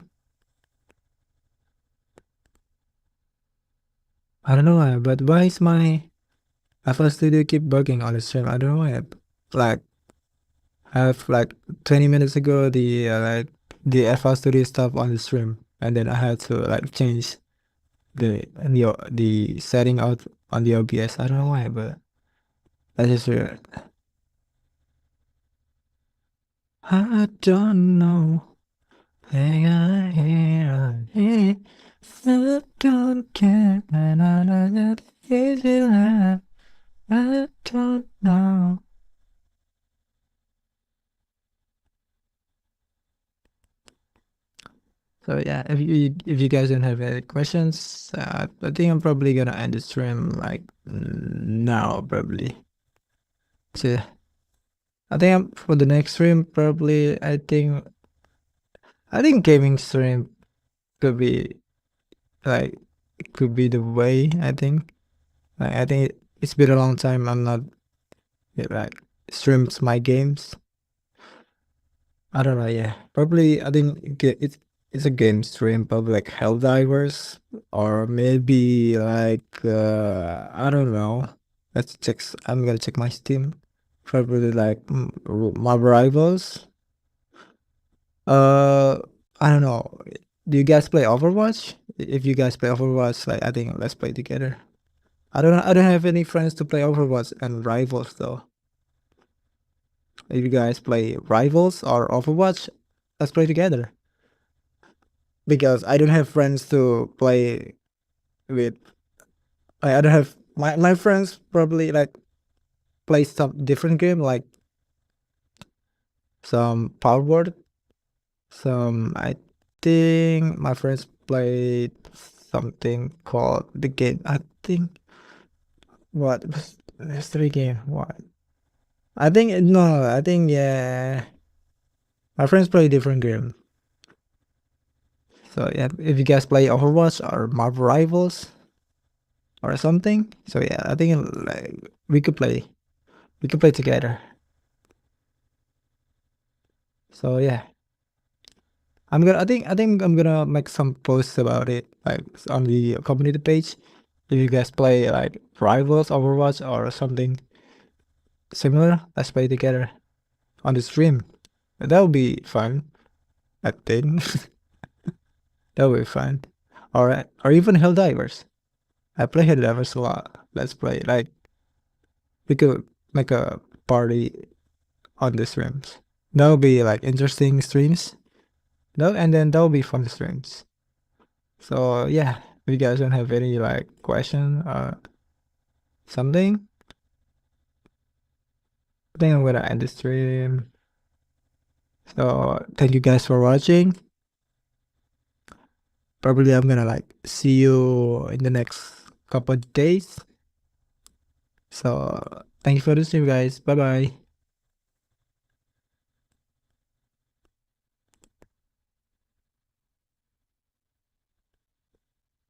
I don't know why, but why is my FL Studio keep bugging on the stream? I don't know why. Like I have like 20 minutes ago the FL Studio stuff on the stream, and then I had to like change the setting out on the OBS. I don't know why, but that is weird. I don't know. I don't care. And I know that I don't know. So yeah, if you guys don't have any questions, I think I'm probably gonna end the stream like now probably. So I think for the next stream probably I think gaming stream could be like it could be the way. I think I think it's been a long time I'm not like streams my games. I don't know. Yeah, probably I think it's a game stream, probably like Helldivers or maybe like I don't know. Let's check. I'm gonna check my Steam. Probably like my rivals. Uh, I don't know. Do you guys play Overwatch? If you guys play Overwatch, like I think let's play together. I don't have any friends to play Overwatch and rivals though. If you guys play rivals or Overwatch, let's play together. Because I don't have friends to play with. I don't have my friends probably like play some different game like some Power Word. Some I think my friends played something called the game. I think what there's three game. What I think no. I think yeah. My friends play different game. So yeah, if you guys play Overwatch or Marvel Rivals or something, so yeah, I think like we could play. We could play together. So yeah, I think I'm gonna make some posts about it, like on the community page. If you guys play like Rivals, Overwatch, or something similar, let's play together on the stream. That would be fun. I think that would be fun. Or even Helldivers. I play Helldivers a lot. Let's play like we could make a party on the streams. That would be like interesting streams. No, and then that would be fun streams. So yeah, if you guys don't have any like question or something, I think I'm gonna end the stream. So thank you guys for watching. Probably I'm gonna like see you in the next couple of days. So thank you for the stream, guys. Bye bye.